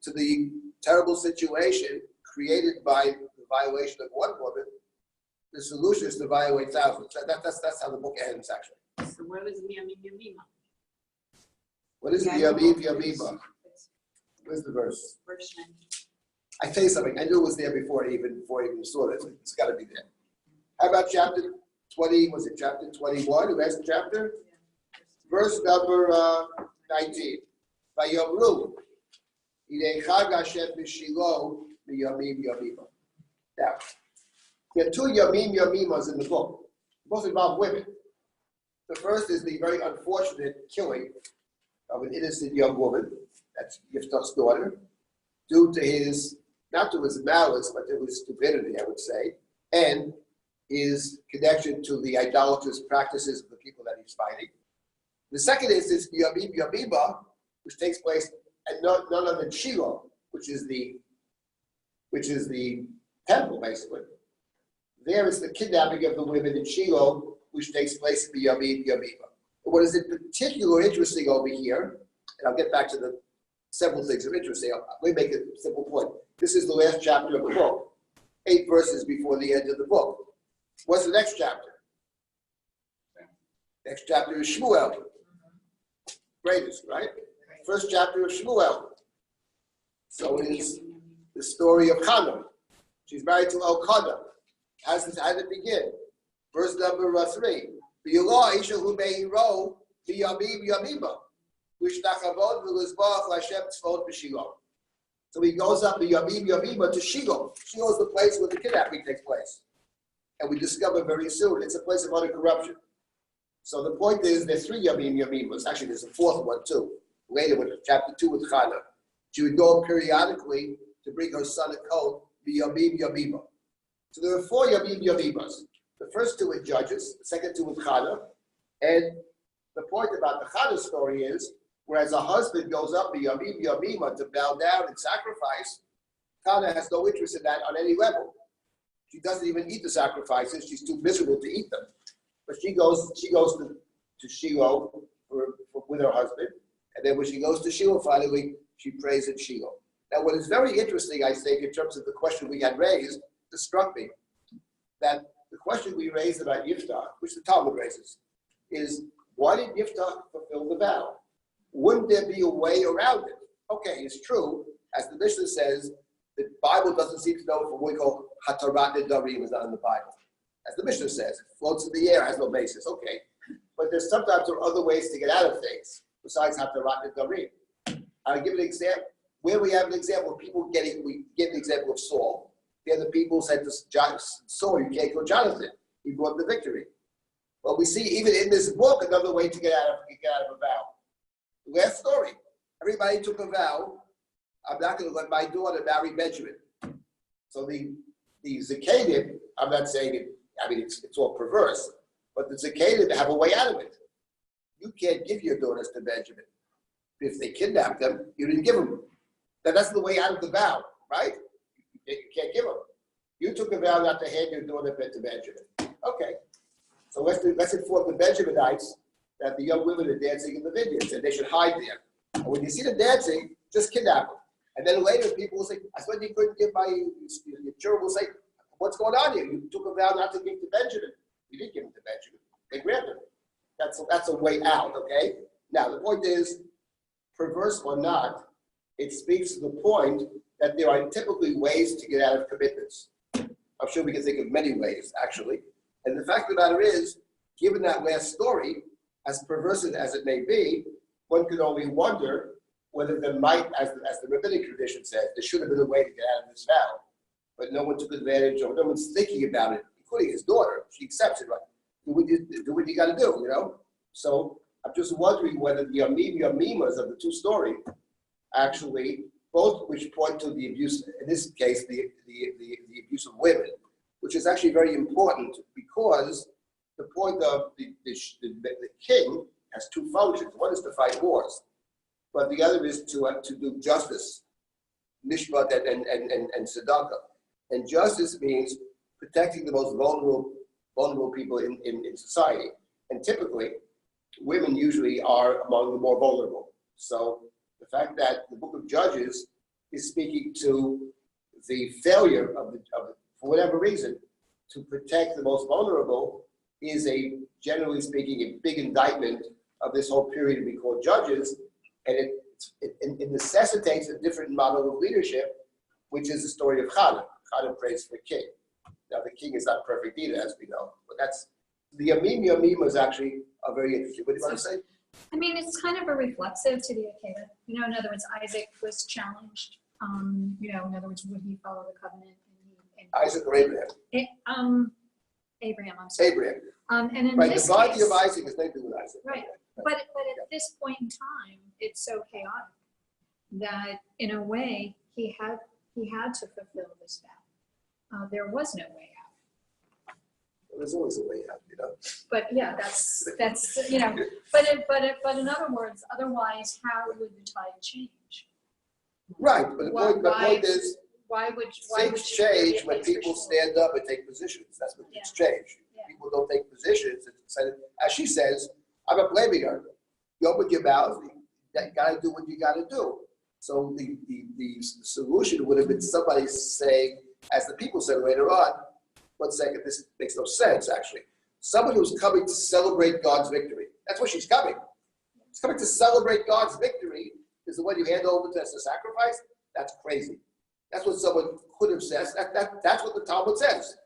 to the terrible situation created by the violation of one woman, the solution is to violate thousands. That's how the book ends, actually. So where is B'yamim yamima? What is B'yamim yamima? Where's the verse? Verse 9. I tell you something. I knew it was there before I even saw it. It's got to be there. How about chapter 20? Was it chapter 21? Who has the chapter? Verse number 19. Vayomru, Yidei Chag Hashem b'Shilo b'Yamim Yamima. Now, there are 2 Yamim Yamimas in the book. Both involve women. The first is the very unfortunate killing of an innocent young woman, that's Yiftach's daughter, due to his, not to his malice, but to his stupidity, I would say, and his connection to the idolatrous practices of the people that he's fighting. The second is Yamim Yamima, which takes place at none other than Shiloh, which is the which is the temple, basically. There is the kidnapping of the women in Shiloh, which takes place in Yamim Yamima. What is in particular interesting over here, and I'll get back to the several things that are interesting. Let me make a simple point. This is the last chapter of the book, 8 verses before the end of the book. What's the next chapter? Next chapter is Shmuel. Greatest, right? First chapter of Shmuel. So it is the story of Hannah. She's married to Elkanah. How does it begin? Verse number 3. V'yulah isha hu me'iro v'yamim yamima v'shtachavot v'lizbach l'Hashem tzvot b'Shiloh. So he goes up the Yamim Yamima to Shiloh. Shiloh is the place where the kidnapping takes place. And we discover very soon it's a place of utter corruption. So the point is there's 3 Yamim Yamimas. Actually, there's a 4th one too. Later with chapter 2 with Hannah. She would go periodically to bring her son a coat, the Yamim Yamima. So there are 4 Yamim Yamimas. The first 2 with Judges, the second 2 with Hannah. And the point about the Hannah story is, whereas a husband goes up the Yamim Yamima to bow down and sacrifice, Hannah has no interest in that on any level. She doesn't even eat the sacrifices. She's too miserable to eat them. But she goes to Shiloh with her husband. And then when she goes to Shiloh, finally, she prays in Shiloh. Now, what is very interesting, I think, in terms of the question we had raised, it struck me that the question we raised about Yiftach, which the Talmud raises, is why did Yiftach fulfill the vow? Wouldn't there be a way around it? Okay, it's true, as the Mishnah says, the Bible doesn't seem to know for what we call Hatarat Nedarim is not in the Bible. As the Mishnah says, it floats in the air, has no basis. Okay, but there's sometimes there are other ways to get out of things besides Hatarat Nedarim. I'll give an example. Where we have an example of people we give an example of Saul. The other people said to Saul, you can't kill Jonathan. He brought the victory. Well, we see even in this book another way to get out of a vow. Last story. Everybody took a vow. I'm not going to let my daughter marry Benjamin. So the Zakanim, I'm not saying it, I mean, it's all perverse, but the Zakanim have a way out of it. You can't give your daughters to Benjamin. If they kidnap them, you didn't give them. That's the way out of the vow, right? You can't give them. You took a vow not to hand your daughter to Benjamin. Okay. So let's inform the Benjaminites that the young women are dancing in the vineyards and they should hide there. And when you see them dancing, just kidnap them. And then later people will say, I thought you couldn't give your children will say, what's going on here? You took a vow not to give to Benjamin. You didn't give him to Benjamin. They grabbed him. That's a way out, okay? Now, the point is, perverse or not, it speaks to the point that there are typically ways to get out of commitments. I'm sure we can think of many ways, actually. And the fact of the matter is, given that last story, as perverse as it may be, one could only wonder whether there might, as the rabbinic tradition says, there should have been a way to get out of this vow. But no one took advantage, or no one's thinking about it, including his daughter. She accepts it, right? Do what you got to do, you know? So I'm just wondering whether the Yamimas of the 2 stories actually, both which point to the abuse, in this case, the abuse of women, which is actually very important because the point of the king has 2 functions. One is to fight wars, but the other is to do justice, mishpat and tzedakah. And justice means protecting the most vulnerable people in society. And typically, women usually are among the more vulnerable. So the fact that the book of Judges is speaking to the failure of for whatever reason, to protect the most vulnerable is generally speaking, a big indictment of this whole period we call Judges, and it necessitates a different model of leadership, which is the story of Hannah. Hannah prays for the king. Now, the king is not perfect either, as we know, but that's, the Yamim is actually very interesting. What do you want to say? I mean, it's kind of a reflexive to the Akedah. You know, in other words, Isaac was challenged. You know, in other words, would he follow the covenant? Isaac or Abraham? Abraham, I'm sorry. Abraham. And in right, this the body case, of Isaac is nothing with Isaac. Right. But at this point in time, it's so chaotic that in a way he had to fulfill this vow. There was no way out. Well, there's always a way out, you know. But yeah, that's you know. But in other words, otherwise, how would the tide change? Right, but the point is, why would Things she really change be when against people Rishon? stand up and take positions. That's what things change. Yeah. People don't take positions. As she says, I'm not blaming her. You open your mouth, you gotta do what you gotta do. So the solution would have been somebody saying, as the people said later on, 1 second, this makes no sense actually. Someone who's coming to celebrate God's victory. That's where she's coming. She's coming to celebrate God's victory is the one you hand over to as a sacrifice. That's crazy. That's what someone could have said. That's what the Talmud says.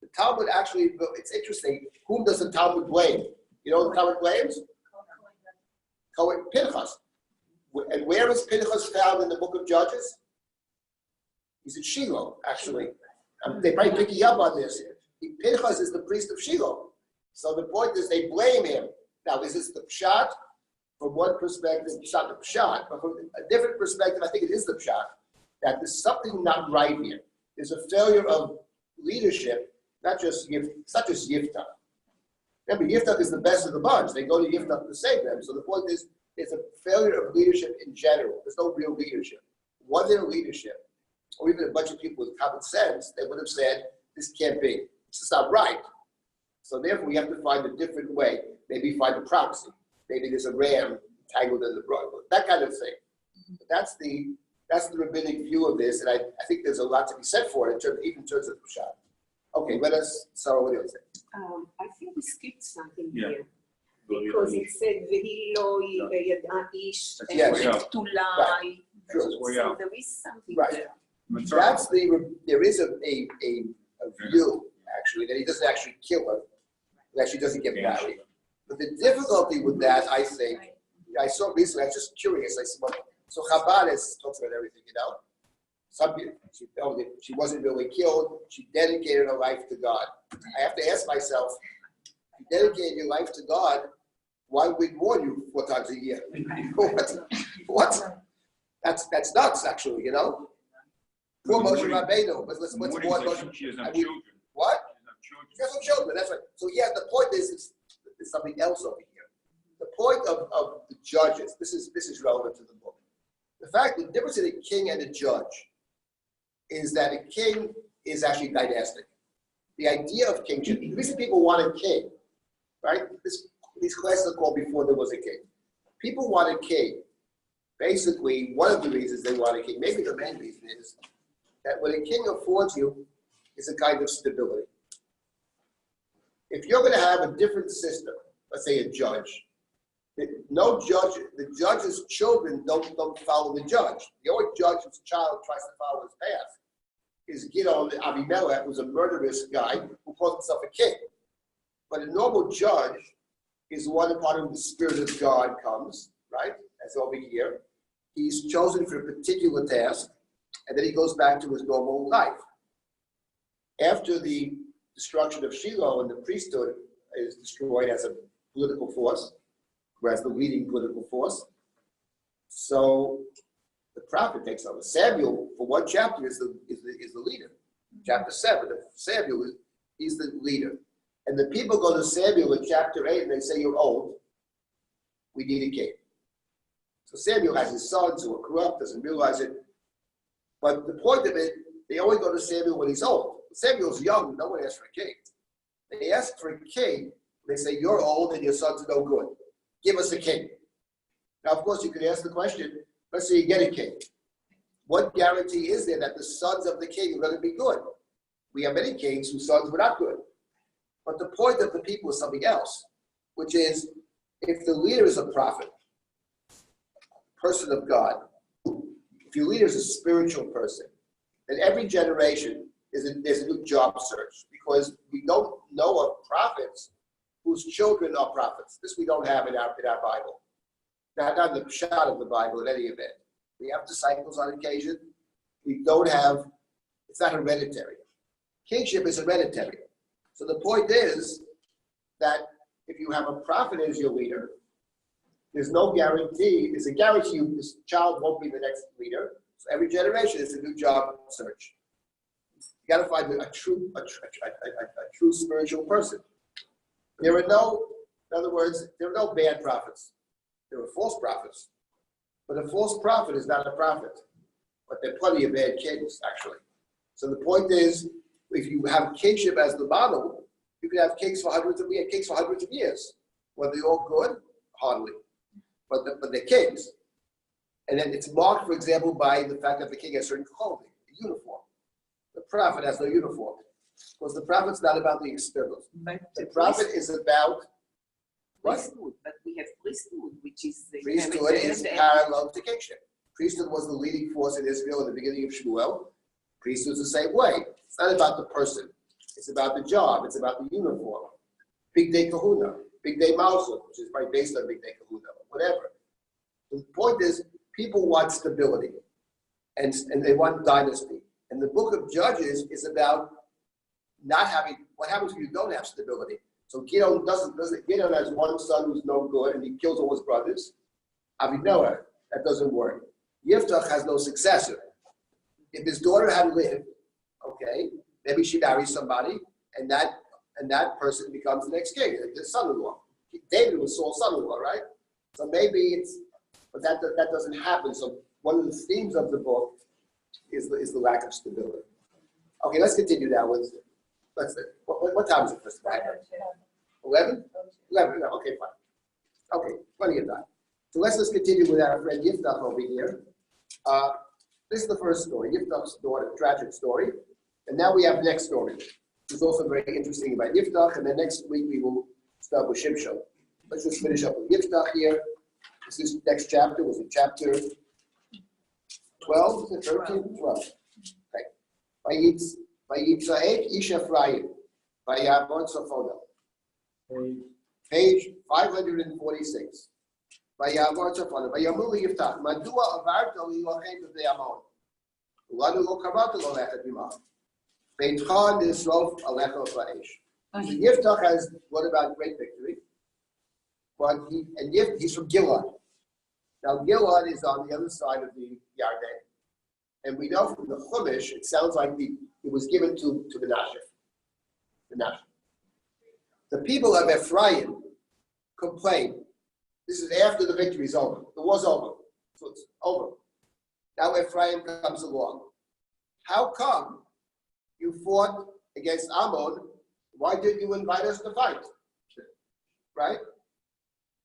The Talmud actually, it's interesting. Whom does the Talmud blame? You know who the Talmud blames? Cohen Pinchas. And where is Pinchas found in the book of Judges? He's in Shiloh, actually. They probably pick you up on this. Pinchas is the priest of Shiloh. So the point is they blame him. Now, is this the pshat? From one perspective, it's not the pshat, but from a different perspective, I think it is the pshat, that there's something not right here. There's a failure of leadership, it's not just Yiftach. Remember, Yiftach is the best of the bunch. They go to Yiftach to save them. So the point is, it's a failure of leadership in general. There's no real leadership. Was there leadership, or even a bunch of people with common sense, they would have said, this can't be. It's just not right. So therefore, we have to find a different way. Maybe find a proxy. Maybe there's a ram tangled in the brook. That kind of thing. But that's the rabbinic view of this, and I think there's a lot to be said for it, even in terms of the pshat. Okay, let us, Sarah, what do you say? I think we skipped something Yeah. here. Because it said, "Vehi lo yada ish Yes. to Right. lie." True. So there is something Right. there. There is a view, actually, that he doesn't actually kill her, that she doesn't get married. But the difficulty with that, I think, I saw recently, I was just curious, I said, well, so Chabad talks about everything, you know? Some people, she wasn't really killed, she dedicated her life to God. I have to ask myself, if you dedicated your life to God, why would we warn you 4 times a year? What? That's nuts, actually, you know? Poor Moshe Rabbeinu, but let's warn Moshe. She has no I mean, children. What? She has no children. She has no children, that's right. So yeah, the point is something else over here. The point of the judges, this is relevant to the book. The difference in a king and a judge is that a king is actually dynastic. The idea of kingship, the reason people want a king, right? These classes are called before there was a king. People want a king. Basically, one of the reasons they want a king, maybe the main reason is that what a king affords you is a kind of stability. If you're going to have a different system, let's say a judge, the judge's children don't follow the judge. The only judge whose child tries to follow his path is Gidon Abimelech, who's a murderous guy who calls himself a king. But a normal judge is one upon whom the Spirit of God comes, right? As over here. He's chosen for a particular task, and then he goes back to his normal life. After the destruction of Shiloh and the priesthood is destroyed as a political force, whereas the leading political force, so the prophet takes over. Samuel, for one chapter, is the leader. Chapter 7 of Samuel, he's the leader. And the people go to Samuel in chapter 8 and they say, you're old, we need a king. So Samuel has his sons who are corrupt, doesn't realize it. But the point of it, they only go to Samuel when he's old. Samuel's young, no one asks for a king. They ask for a king, they say, you're old and your sons are no good. Give us a king. Now, of course, you could ask the question, let's say you get a king. What guarantee is there that the sons of the king are going to be good? We have many kings whose sons were not good. But the point of the people is something else, which is, if the leader is a prophet, person of God, if your leader is a spiritual person, then every generation there's a new job search, because we don't know of prophets whose children are prophets. This we don't have in our Bible. Not in the pshat of the Bible in any event. We have disciples on occasion. We don't have, it's not hereditary. Kingship is hereditary. So the point is that if you have a prophet as your leader, there's no guarantee, there's a guarantee this child won't be the next leader. So every generation is a new job search. You got to find a true spiritual person. There are no, in other words, there are no bad prophets. There are false prophets. But a false prophet is not a prophet. But there are plenty of bad kings, actually. So the point is, if you have kingship as the model, you can have kings for hundreds of years. Were they all good? Hardly. But they're kings. And then it's marked, for example, by the fact that the king has certain clothing, a uniform. The prophet has no uniform. Because the prophet's not about the externals. But The prophet is about what? priesthood, but we have priesthood, which is the Priesthood is parallel to kingship. Priesthood was the leading force in Israel in the beginning of Shmuel. Priesthood is the same way. It's not about the person. It's about the job. It's about the uniform. Big Day Kahuna, Big Day Malchut, which is probably based on Big Day Kahuna, whatever. The point is, people want stability, and they want dynasty. And the book of Judges is about not having, what happens when you don't have stability. So Gideon Gideon has one son who's no good, and he kills all his brothers. Avinoah, that doesn't work. Yiftach has no successor. If his daughter had lived, okay, maybe she marries somebody, and that person becomes the next king, his son-in-law. David was Saul's son-in-law, right? So maybe but that doesn't happen. So one of the themes of the book is the lack of stability. Okay, let's continue now with, what time is it first? 11? 11, okay, fine. Okay, plenty of time. So let's just continue with our friend Yiftach over here. This is the first story, Yiftach's daughter, tragic story. And now we have the next story, which is also very interesting about Yiftach. And then next week we will start with Shimshon. Let's just finish up with Yiftach here. This is next chapter, was it chapter 12? Is it 13? 12. Okay. Vayitzaek Ish Ephraim, Vayavon Sofono. Page 546. Vayavon Sofono. Vayamul Yiftach. Madua avarto lilochem b'nei Amon. Ulanu lo karata lo lechet b'mah. Beitcha nisrof alecha v'aish. So Yiftach has brought about great victory. But he's from Gilad. Now Gilad is on the other side of the Yarden. And we know from the Chumash, it sounds like it was given to Menashe. The people of Ephraim complained. This is after the victory is over. The war's over. So it's over. Now Ephraim comes along. How come you fought against Ammon? Why didn't you invite us to fight? Right?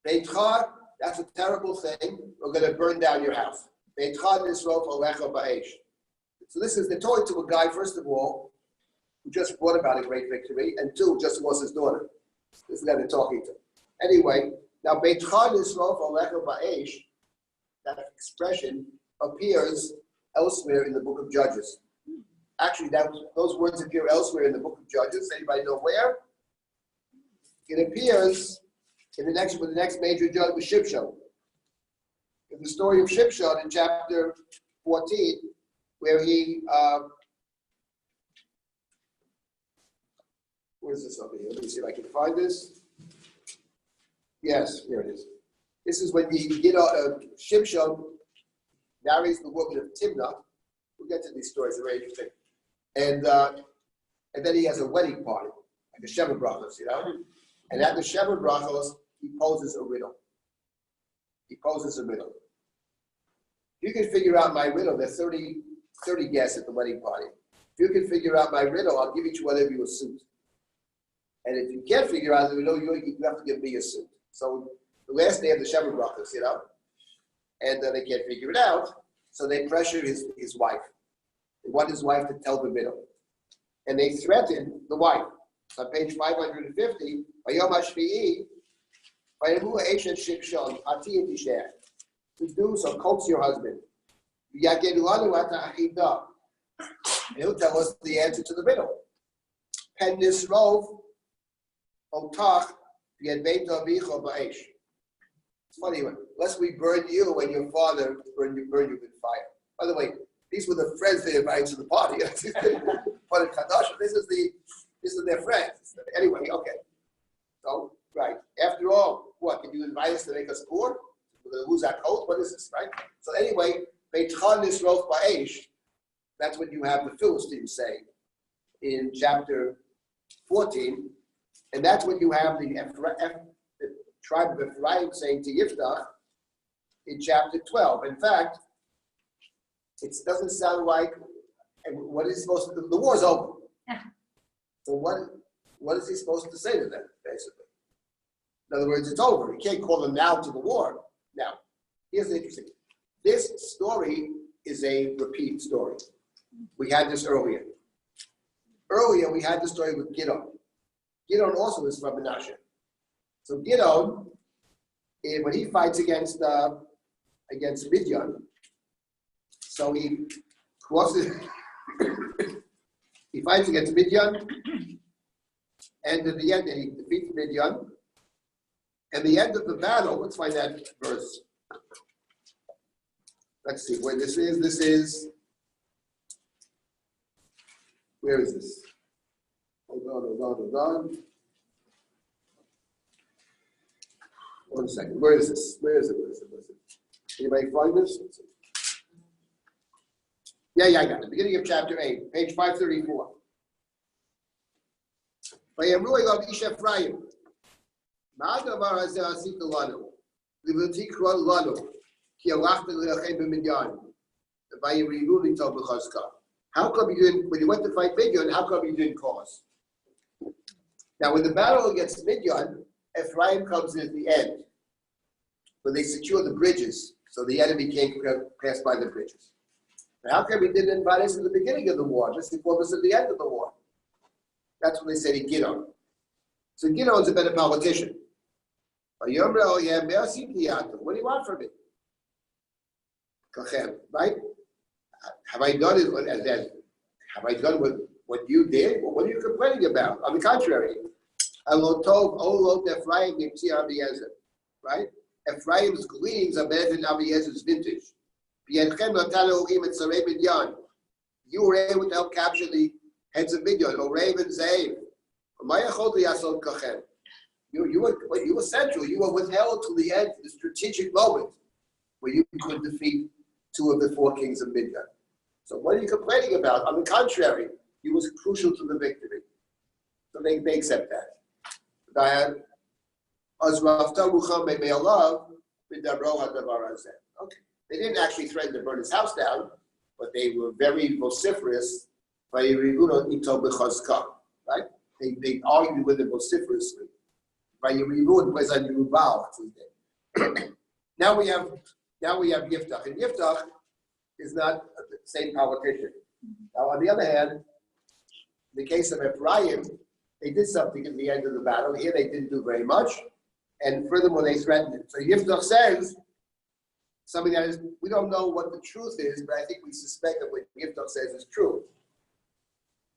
Beitcha, that's a terrible thing. We're going to burn down your house. Beitcha nisrof alecha ba'esh. So this is, they're talking to a guy, first of all, who just brought about a great victory, and two, just lost his daughter. This is the guy they're talking to. Anyway, now Beitcha nisrof alecha ba'esh, that expression appears elsewhere in the book of Judges. Actually, those words appear elsewhere in the book of Judges. Anybody know where? It appears in the next major judge was Shimshon. In the story of Shimshon in chapter 14, where he, where is this over here? Let me see if I can find this. Yes, here it is. This is when Shimshon marries the woman of Timnah. We'll get to these stories, they're very interesting. And then he has a wedding party, like a Sheva Brachos, you know? And at the Sheva Brachos, he poses a riddle. If you can figure out my riddle, there's 30 guests at the wedding party. If you can figure out my riddle, I'll give each one of you a suit. And if you can't figure out the riddle, you have to give me a suit. So the last day of the Sheva Brachos, you know? And they can't figure it out, so they pressure his wife. They want his wife to tell the riddle. And they threaten the wife. On page 550, Vayom HaShvi'i, Vayamu Eshet Shimshon, Ati et Isher. To do so, coax your husband. Yagedu Anu Ata Achida. And he'll tell us the answer to the riddle. Pen Nisrov, Otach, Yadbeita Avicha Ba'esh. It's funny, unless we burn you and your father burn you with fire. By the way, these were the friends they invited to the party. Part of Kadasha. This is their friends. Anyway, okay. So, right. After all, what? Can you invite us to make us poor? We're going to lose our coat? What is this, right? So anyway, Beitcha nisrof ba'esh. That's what you have the Philistines saying in chapter 14. And that's what you have the tribe of Ephraim saying to Yiftach in chapter 12. In fact, it doesn't sound like And what is he supposed to do? The war's over. Yeah. So what is he supposed to say to them, basically? In other words, it's over. You can't call them now to the war. Now, here's the interesting. This story is a repeat story. We had this earlier. Earlier, we had the story with Gideon. Gideon also is from Menashe. So Gideon, when he fights against Midian, so he crosses, he fights against Midian, and at the end, he defeats Midian. And the end of the battle, let's find that verse. Let's see where this is. This is, where is this? Hold on. 1 second. Where is this? Where is it? Anybody find this? Yeah, I got it. Beginning of chapter 8, page 534. ויאמרו אליו איש אפרים, מה הדבר הזה עשית לנו? לבלתי קרוא לנו, כי הלכת להילחם במדיין, ויראו איתו בחזקה. How come you didn't, when you went to fight Midian, how come you didn't call us? Now, when the battle against Midian, Ephraim comes in at the end, when they secure the bridges, so the enemy can't pass by the bridges. Now, how come he didn't invite us at the beginning of the war, just inform us at the end of the war? That's when they say to Gideon. So Gideon's a better politician. What do you want from me? Right? Have I done it? Have I done what you did? Well, what are you complaining about? On the contrary, right? Ephraim's gleanings are better than Abiezer's vintage. You were able to help capture the heads of Midian, or Raven Zayn. You were central. You were withheld to the end, the strategic moment where you could defeat 2 of the 4 kings of Midian. So what are you complaining about? On the contrary, he was crucial to the victory. So they accept that. Okay. They didn't actually threaten to burn his house down, but they were very vociferous. Right? They argued with him vociferously. Now we have Yiftach, and Yiftach is not the same politician. Now, on the other hand, in the case of Ephraim, they did something in the end of the battle. Here they didn't do very much, and furthermore, they threatened it. So Yiftach says something that is, we don't know what the truth is, but I think we suspect that what Yiftach says is true.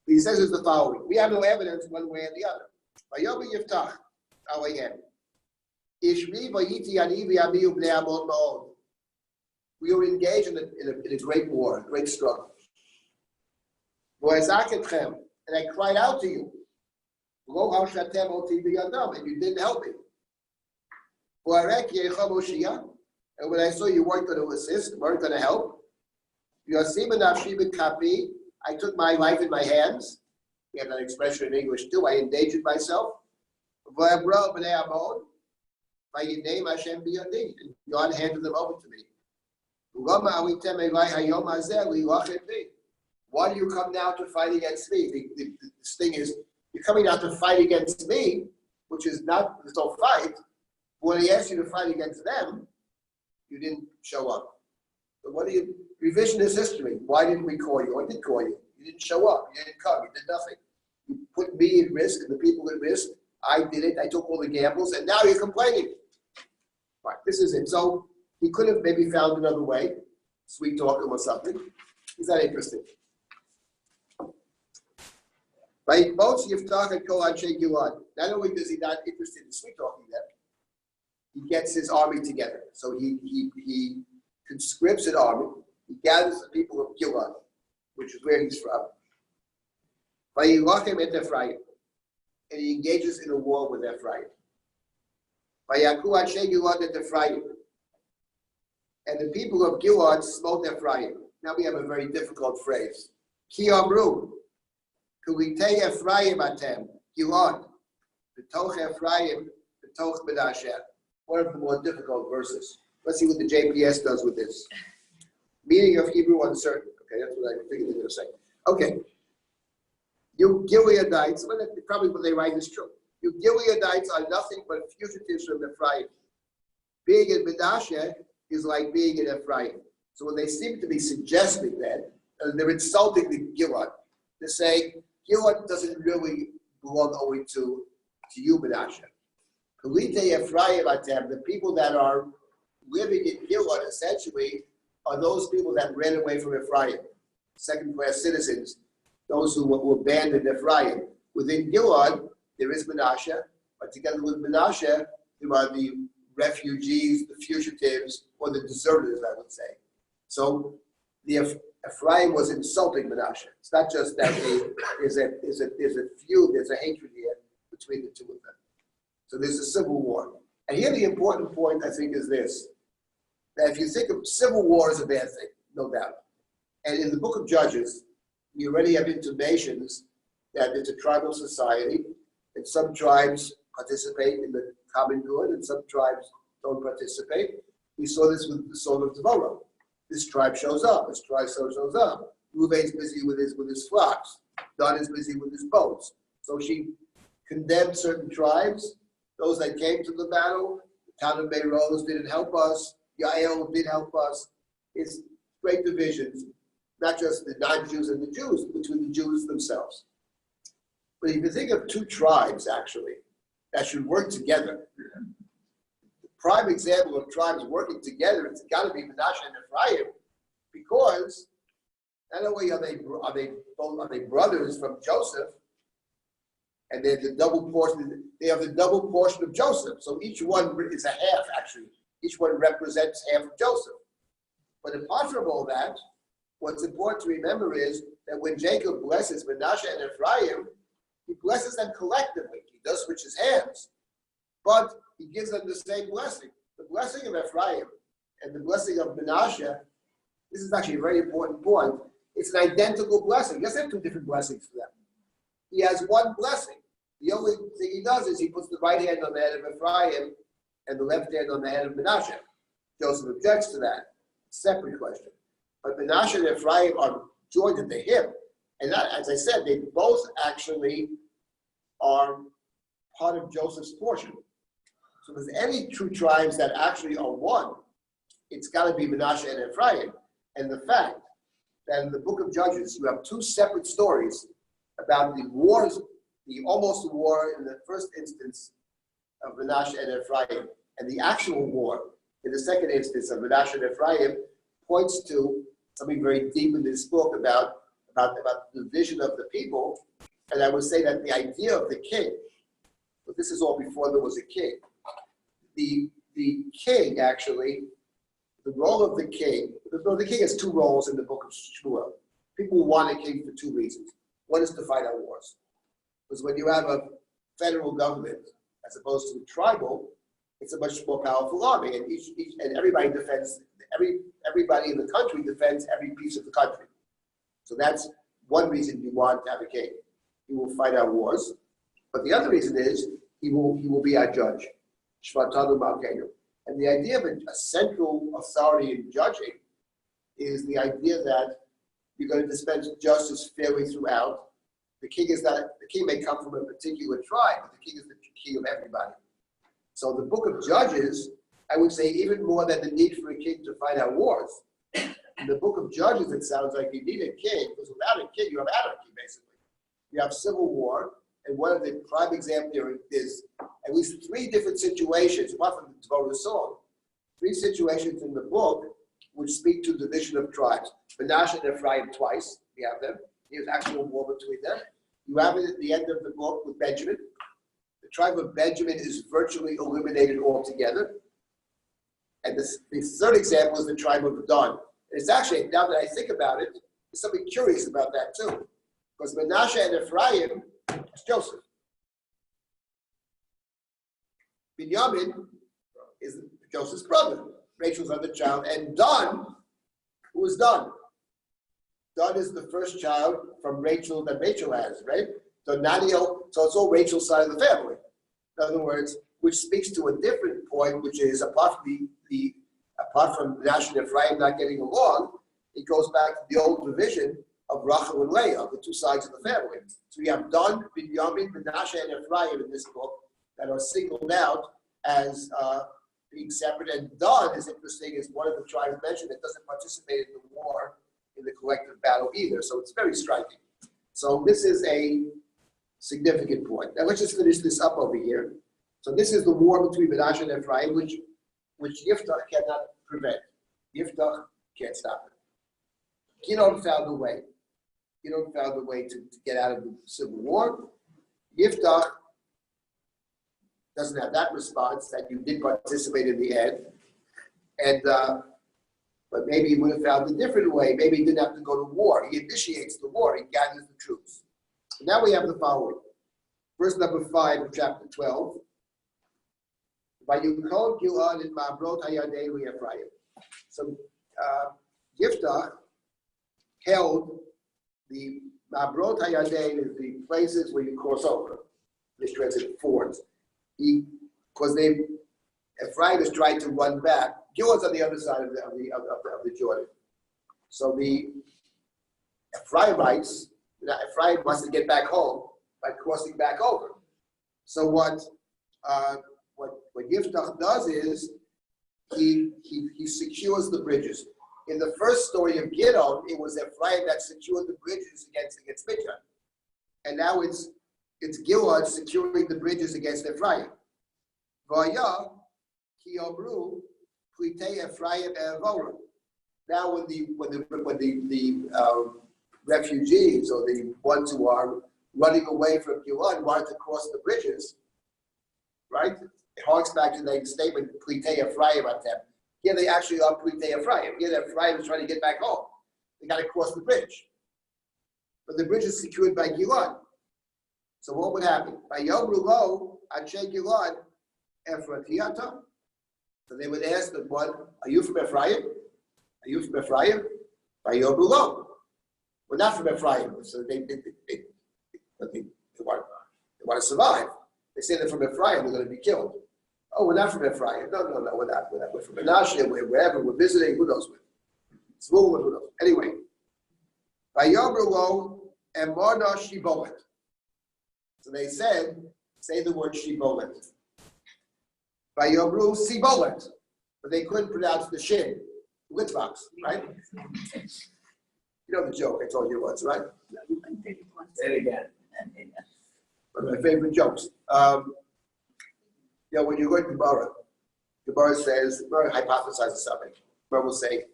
He says is the following: we have no evidence one way or the other. Vayobi Yiftach, again. We were engaged in a great war, a great struggle. And I cried out to you. And you didn't help me. And when I saw you weren't going to assist, weren't going to help, I took my life in my hands. We have that expression in English too. I endangered myself. By your name, Hashem biyadi, and God handed them over to me. Why do you come now to fight against me? This thing is, you're coming out to fight against me, which is not, there's no fight. When he asked you to fight against them, you didn't show up. So what do you, revisionist history, why didn't we call you? I did call you. You didn't show up. You didn't come. You did nothing. You put me at risk and the people at risk. I did it. I took all the gambles, and now you're complaining. Right, this is it. So he could have maybe found another way, sweet talk him or something. He's not interested. Right, both Yiftach and Kol Anshe Gilad. Not only does he not interested in sweet talking them, he gets his army together. So he conscripts an army. He gathers the people of Gilad, which is where he's from. Vayilachem et Ephraim, and he engages in a war with Ephraim. Vayaku Anshe Gilad et Ephraim, and the people of Gilad smote Ephraim. Now we have a very difficult phrase. Ki amru, kulitei Ephraim atem, Gilad, b'toch Ephraim, b'toch Menashe. One of the more difficult verses. Let's see what the JPS does with this. Meaning of Hebrew uncertain. Okay, that's what I figured they were going to say. Okay. You Gileadites, well, probably what they write is true. You Gileadites are nothing but fugitives from Ephraim. Being in Menashe is like being in Ephraim. So when they seem to be suggesting that, they're insulting the Gilad. They're saying, Gilad doesn't really belong only to you, Menashe. Pelite Ephraim Atem, the people that are living in Gilad, essentially, are those people that ran away from Ephraim, second-class citizens, those who were abandoned Ephraim. Within Gilad, there is Menashe, but together with Menashe, there are the refugees, the fugitives, or the deserters, I would say. So the Ephraim was insulting Menashe. It's not just that there's a feud, there's a hatred here between the two of them. So there's a civil war. And here the important point, I think, is this. That if you think of civil war as a bad thing, no doubt. And in the book of Judges, we already have intimations that it's a tribal society, and some tribes participate in the common good, and some tribes don't participate. We saw this with the soul of Devorah. This tribe shows up, this tribe shows up. Reuven's busy with his flocks. Dan is busy with his boats. So she condemned certain tribes, those that came to the battle. The town of Meroz didn't help us. Yael did help us. It's great divisions, not just the non-Jews and the Jews, between the Jews themselves. But if you think of two tribes, actually, that should work together, the prime example of tribes working together, it's got to be Menashe and Ephraim, because not only are they brothers from Joseph, and they're the double portion. They have the double portion of Joseph. So each one is a half, actually. Each one represents half of Joseph. But apart from all that, what's important to remember is that when Jacob blesses Menashe and Ephraim, he blesses them collectively. He does switch his hands, but he gives them the same blessing. The blessing of Ephraim and the blessing of Menashe, this is actually a very important point. It's an identical blessing. He doesn't have two different blessings for them. He has one blessing. The only thing he does is he puts the right hand on the head of Ephraim and the left hand on the head of Menashe. Joseph objects to that. Separate question. But Menashe and Ephraim are joined at the hip. And that, as I said, they both actually are part of Joseph's portion. So if there's any two tribes that actually are one, it's got to be Menashe and Ephraim. And the fact that in the book of Judges, you have two separate stories about the wars, the almost war in the first instance of Menashe and Ephraim, and the actual war in the second instance of Menashe and Ephraim, points to something very deep in this book about the vision of the people. And I would say that the idea of the king, but this is all before there was a king. The king, actually, the role of the king has two roles in the book of Shmuel. People want a king for two reasons. One is to fight our wars. Because when you have a federal government, as opposed to a tribal, it's a much more powerful army, and and everybody defends, everybody in the country defends every piece of the country. So that's one reason you want to have a king. He will fight our wars. But the other reason is he will be our judge. Shvatanu Malkeinu. And the idea of a central authority in judging is the idea that you're going to dispense justice fairly throughout. The king may come from a particular tribe, but the king is the king of everybody. So the book of Judges, I would say, even more than the need for a king to fight our wars. In the book of Judges, it sounds like you need a king, because without a king, you have anarchy, basically. You have civil war, and one of the prime examples there is at least three different situations, apart from the Torah song, three situations in the book which speak to the division of tribes. Menashe and Ephraim twice, we have them. There's actual war between them. You have it at the end of the book with Benjamin. The tribe of Benjamin is virtually eliminated altogether. And the third example is the tribe of Dan. It's actually, now that I think about it, there's something curious about that too. Because Menashe and Ephraim is Joseph. Binyamin is Joseph's brother. Rachel's other child. And Dan, who is Dan? Dan is the first child from Rachel that Rachel has, right? So Naniel, so it's all Rachel's side of the family. In other words, which speaks to a different point, which is apart from Menashe and Ephraim not getting along, it goes back to the old division of Rachel and Leah, of the two sides of the family. So we have Dan, Binyamin, Menashe, and Ephraim in this book that are singled out as being separate. And Dan is interesting, is one of the tribes mentioned that doesn't participate in the war, in the collective battle either. So it's very striking. So this is a significant point. Now let's just finish this up over here. So this is the war between Menashe and Ephraim, which Yiftach cannot prevent. Yiftach can't stop it. Gidon found a way. Gidon found a way to get out of the civil war. Yiftach doesn't have that response that you did participate in the end. And but maybe he would have found a different way. Maybe he didn't have to go to war. He initiates the war. He gathers the troops. So now we have the following. Verse number 5 of chapter 12. Vayukol Gilad in Ma'abrot Hayadei Ephraim. So Yiftach held the Ma'abrot Hayadei is the places where you cross over. This translated fords. Because Ephraim is trying to run back. Gilad's on the other side of the Jordan. So the Ephraimites, Ephraim wants to get back home by crossing back over. So what Yiftach does is he secures the bridges. In the first story of Gidon, it was Ephraim that secured the bridges against Midian. And now it's Gilad securing the bridges against Ephraim. Vaya ki omru plitei Ephraim evora. Now when the refugees or the ones who are running away from Gilad wanted to cross the bridges, right? It harks back to the statement plitei Ephraim at them. Here they actually are plitei Ephraim. Here Ephraim is trying to get back home. They got to cross the bridge. But the bridge is secured by Gilad. So what would happen? By Yomru lo Anshe Gilad Ephratiyata. So they would ask them, "What? Are you from Ephraim? Are you from Ephraim?" By Yomru lo. We're not from Ephraim. So they want to survive. They say they're from Ephraim. They're going to be killed. Oh, we're not from Ephraim. No, we're not. We're from Menashe. We're wherever. We're visiting. Who knows? Who knows? Anyway. By Yomru lo Emorna Shibolet. So they said, say the word Shibolet. By Yomru Sibolet. But they couldn't pronounce the shin. Litvaks, right? You know the joke I told you once, right? Say it again. One of my favorite jokes. When you go to Gemara says, Gemara hypothesizes something. Gemara will say,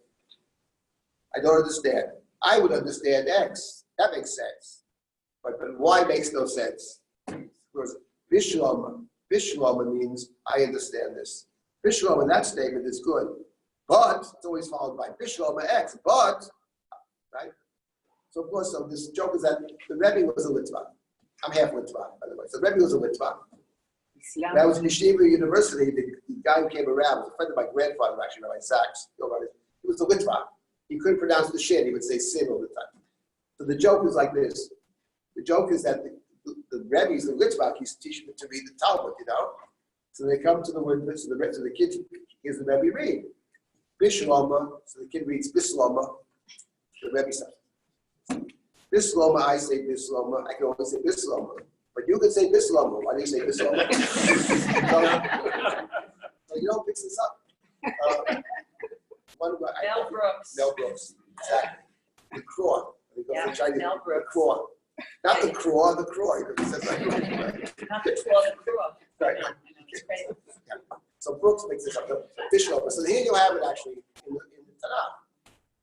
I don't understand. I would understand X. That makes sense. But Y makes no sense. Because Bishlama means I understand this. Bishlama, that statement is good. But it's always followed by Bishlama X. But, right? So of course, so this joke is that the Rebbe was a Litvak. I'm half Litvak, by the way. So the Rebbe was a Litvak. When I was in Yeshiva University, the guy who came around was a friend of my grandfather, actually, Rabbi Sachs. He was a Litvak. He couldn't pronounce the shin. He would say sin all the time. So the joke is like this. The joke is that the Rebbe's, the Litvak, he's teaching them to read the Talmud, So they come to the word, so the kid hears the Rebbe read. Bishlama, so the kid reads Bislama. The Rebbe says, Bislama, I say Bislama. I can only say Bislama. But you can say Bislama. Why do you say Bislama? So you don't fix this up. Mel Brooks. Mel Brooks. Exactly. The Craw. Mel Brooks. The Craw. Not the Craw, the Croy. Not the Troll, the Crow. Right. Yeah. So Brooks makes this up. The Bishlama. So here you have it actually in the Tanakh.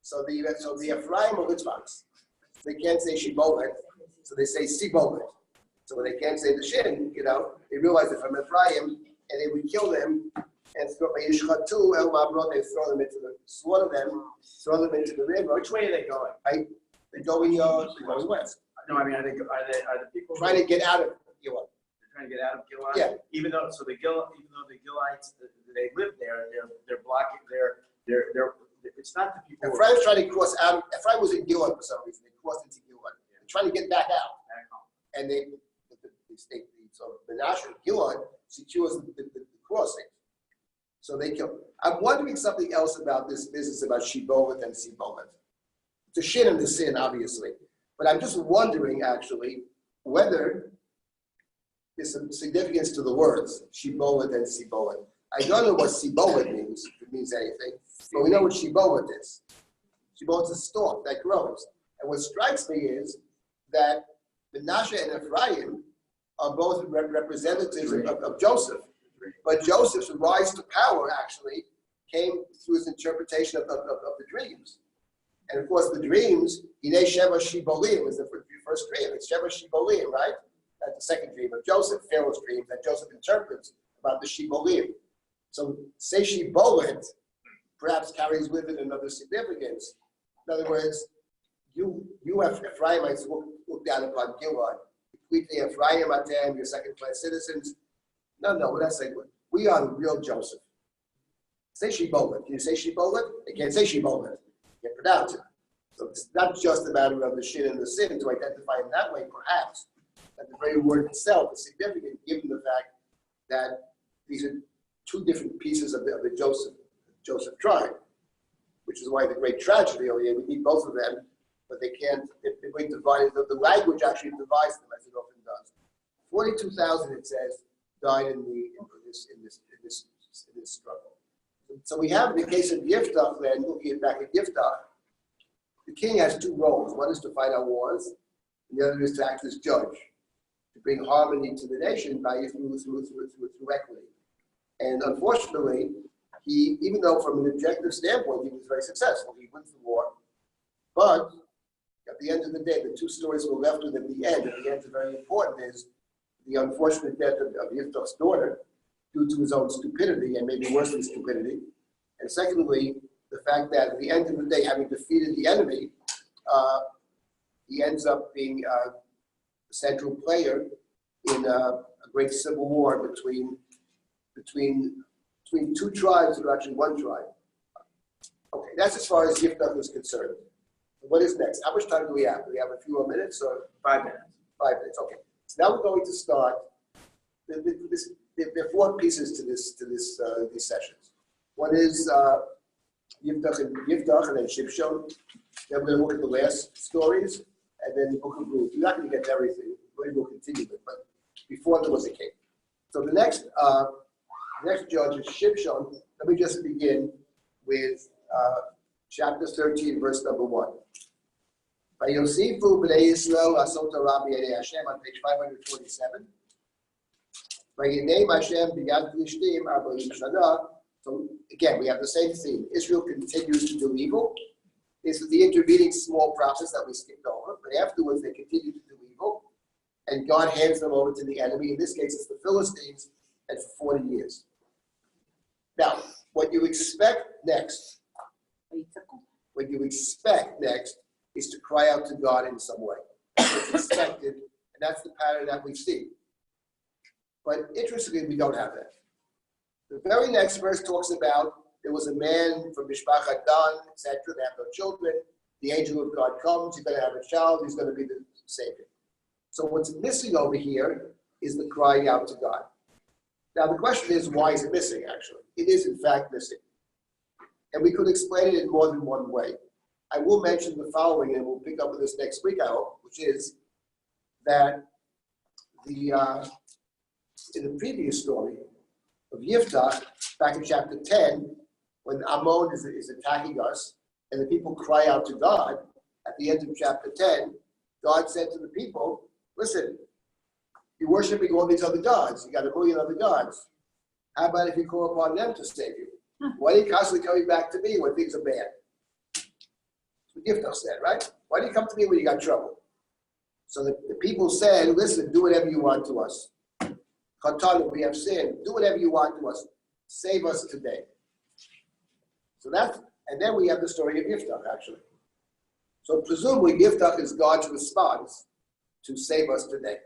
So the Ephraim are Litvaks. They can't say Shibolet, so they say Sibolet. So when they can't say the shin, they realize they're from Ephraim, and they would kill them and throw they throw them into the slaughter them, throw them into the river. Which way are they going? They're going west. No, I mean, are the people Trying to get out of Gilad. They're trying to get out of Gilad? Yeah. Even though the Gilites, they live there, they're blocking it's not the people. Ephraim's trying to cross out. Ephraim was in Gilad for some reason. They crossed into Gilad. They're trying to get back out. And so Menashe, Gilad secures the crossing. So they kill. I'm wondering something else about this business about Shibolet and Sibolet. to shin and the sin, obviously. But I'm just wondering, actually, whether there's some significance to the words, Shibolet and Sibolet. I don't know what Sibolet means, if it means anything, but we know what Shibolet is. Shibolet is a stalk that grows. And what strikes me is that Menashe and Ephraim are both representatives of Joseph. But Joseph's rise to power, actually, came through his interpretation of the dreams. And of course, the dreams, Hine Sheva Shibolim is the first dream. It's Sheva Shibolim, right? That's the second dream of Joseph, Pharaoh's dream that Joseph interprets about the Shibolim. So say Shibolet perhaps carries with it another significance. In other words, you Ephraimites look down upon Gilad. Completely Ephraim Atem, your second-class citizens. No, we're not saying we are the real Joseph. Say Shibolet. Can you say Shibolet? They can't say Shibolet. You can't pronounce it. So it's not just a matter of the shin and the sin to identify in that way, perhaps. That the very word itself is significant, given the fact that these are two different pieces of the Joseph tribe, which is why the great tragedy over here, we need both of them, but they can't, they're going to divide it. The language actually divides them, as it often does. 42,000, it says, died in this struggle. So we have in the case of Yiftach, then, looking back at Yiftach, the king has two roles. One is to fight our wars, and the other is to act as judge, to bring harmony to the nation by through equity. And unfortunately, he, even though from an objective standpoint, he was very successful, he wins the war. But at the end of the day, the two stories we're left with at the end is very important, is the unfortunate death of Yiftach's daughter due to his own stupidity, and maybe worse than stupidity. And secondly, the fact that at the end of the day, having defeated the enemy, he ends up being a central player in a great civil war between two tribes that are actually one tribe. Okay, that's as far as Yiftach is concerned. What is next? How much time do we have? Do we have a few more minutes or 5 minutes? 5 minutes, okay. So now we're going to start. There are four pieces to these sessions. One is Yiftach and then Shimshon. Then we're going to look at the last stories, and then the Book of Ruth. You're not going to get to everything. We'll continue it, but before there was a king. So the next judge is Shimshon. Let me just begin with chapter 13, verse number 1. Vayosifu b'nei Yisrael asot Rabbi Yedei Hashem on page 547. Vayinei Hashem b'yad Plishtim 40 shana. So again, we have the same theme. Israel continues to do evil. This is the intervening small process that we skipped over, but afterwards they continue to do evil, and God hands them over to the enemy. In this case, it's the Philistines, and for 40 years. Now, what you expect next is to cry out to God in some way. It's expected, and that's the pattern that we see. But interestingly, we don't have that. The very next verse talks about there was a man from Mishpachat Dan, etc. They have no children. The angel of God comes. He's going to have a child. He's going to be the Savior. So what's missing over here is the crying out to God. Now the question is, why is it missing, actually? It is, in fact, missing. And we could explain it in more than one way. I will mention the following, and we'll pick up with this next week, I hope, which is that in the previous story of Yiftach, back in chapter 10, when Ammon is attacking us, and the people cry out to God, at the end of chapter 10, God said to the people, listen, you're worshiping all these other gods. You got 1 million other gods. How about if you call upon them to save you? Why are you constantly coming back to me when things are bad? That's what Yiftach said, right? Why do you come to me when you got trouble? So the people said, listen, do whatever you want to us. Chatanu, we have sinned. Do whatever you want to us. Save us today. So and then we have the story of Yiftach, actually. So presumably Yiftach is God's response to save us today.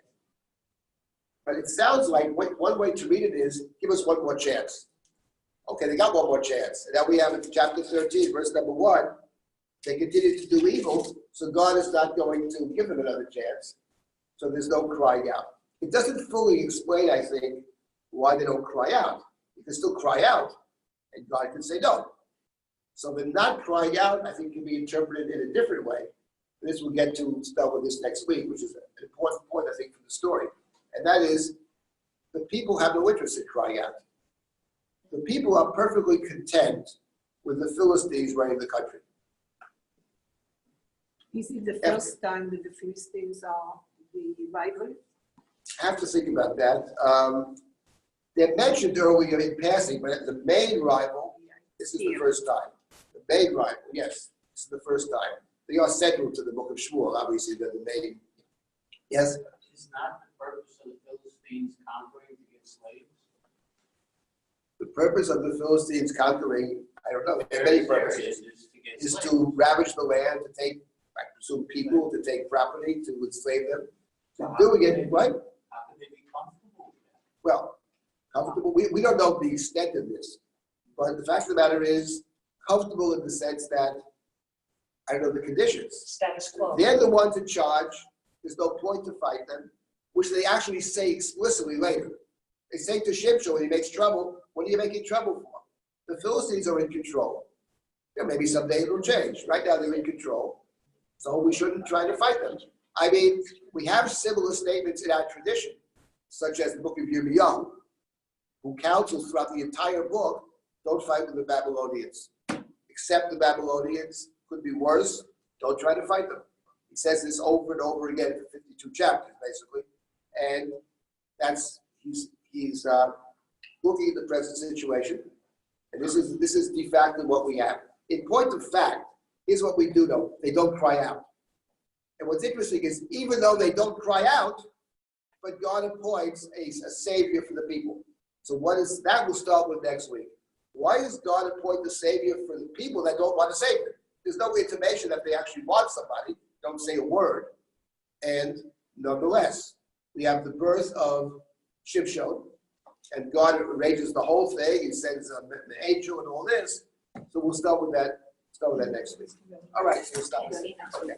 But it sounds like one way to read it is, give us one more chance. Okay, they got one more chance. And now we have in chapter 13, verse number 1, they continue to do evil, so God is not going to give them another chance. So there's no crying out. It doesn't fully explain, I think, why they don't cry out. You can still cry out, and God can say no. So the not crying out, I think, can be interpreted in a different way. This we'll get to spell with this next week, which is an important point, I think, from the story. And that is, the people have no interest in crying out. The people are perfectly content with the Philistines running the country. Is it the first time that the Philistines are the rivals? I have to think about that. They're mentioned earlier in passing, but the main rival, this is the first time. The main rival, yes, this is the first time. They are central to the book of Shmuel, obviously, they're the main. Yes? Is not the purpose of the Philistines conquering to get slaves? The purpose of the Philistines conquering, I don't know, there are many purposes, is slaves. to ravage the land, to take, I presume, people, to take property, to enslave them. To doing it, right? How can they be comfortable with that? Well, comfortable, we don't know the extent of this, but the fact of the matter is, comfortable in the sense that, I don't know the conditions. Status quo. They're the ones in charge, there's no point to fight them, which they actually say explicitly later. They say to Shimshon when he makes trouble, what are you making trouble for? The Philistines are in control. Yeah, maybe someday it'll change. Right now they're in control, so we shouldn't try to fight them. I mean, we have similar statements in our tradition, such as the book of Yirmiyahu, who counsels throughout the entire book, don't fight with the Babylonians. Accept the Babylonians, could be worse, don't try to fight them. He says this over and over again for 52 chapters, basically. And that's, he's looking at the present situation. And this is de facto what we have. In point of fact, here's what we do though, they don't cry out. And what's interesting is, even though they don't cry out, but God appoints a savior for the people. So what is that? We'll start with next week. Why does God appoint the savior for the people that don't want to save them? There's no intimation that they actually want somebody. Don't say a word. And nonetheless, we have the birth of Shimshon, and God arranges the whole thing. He sends an angel and all this. So we'll start with that. Start with that next week. All right, so we'll stop. Okay.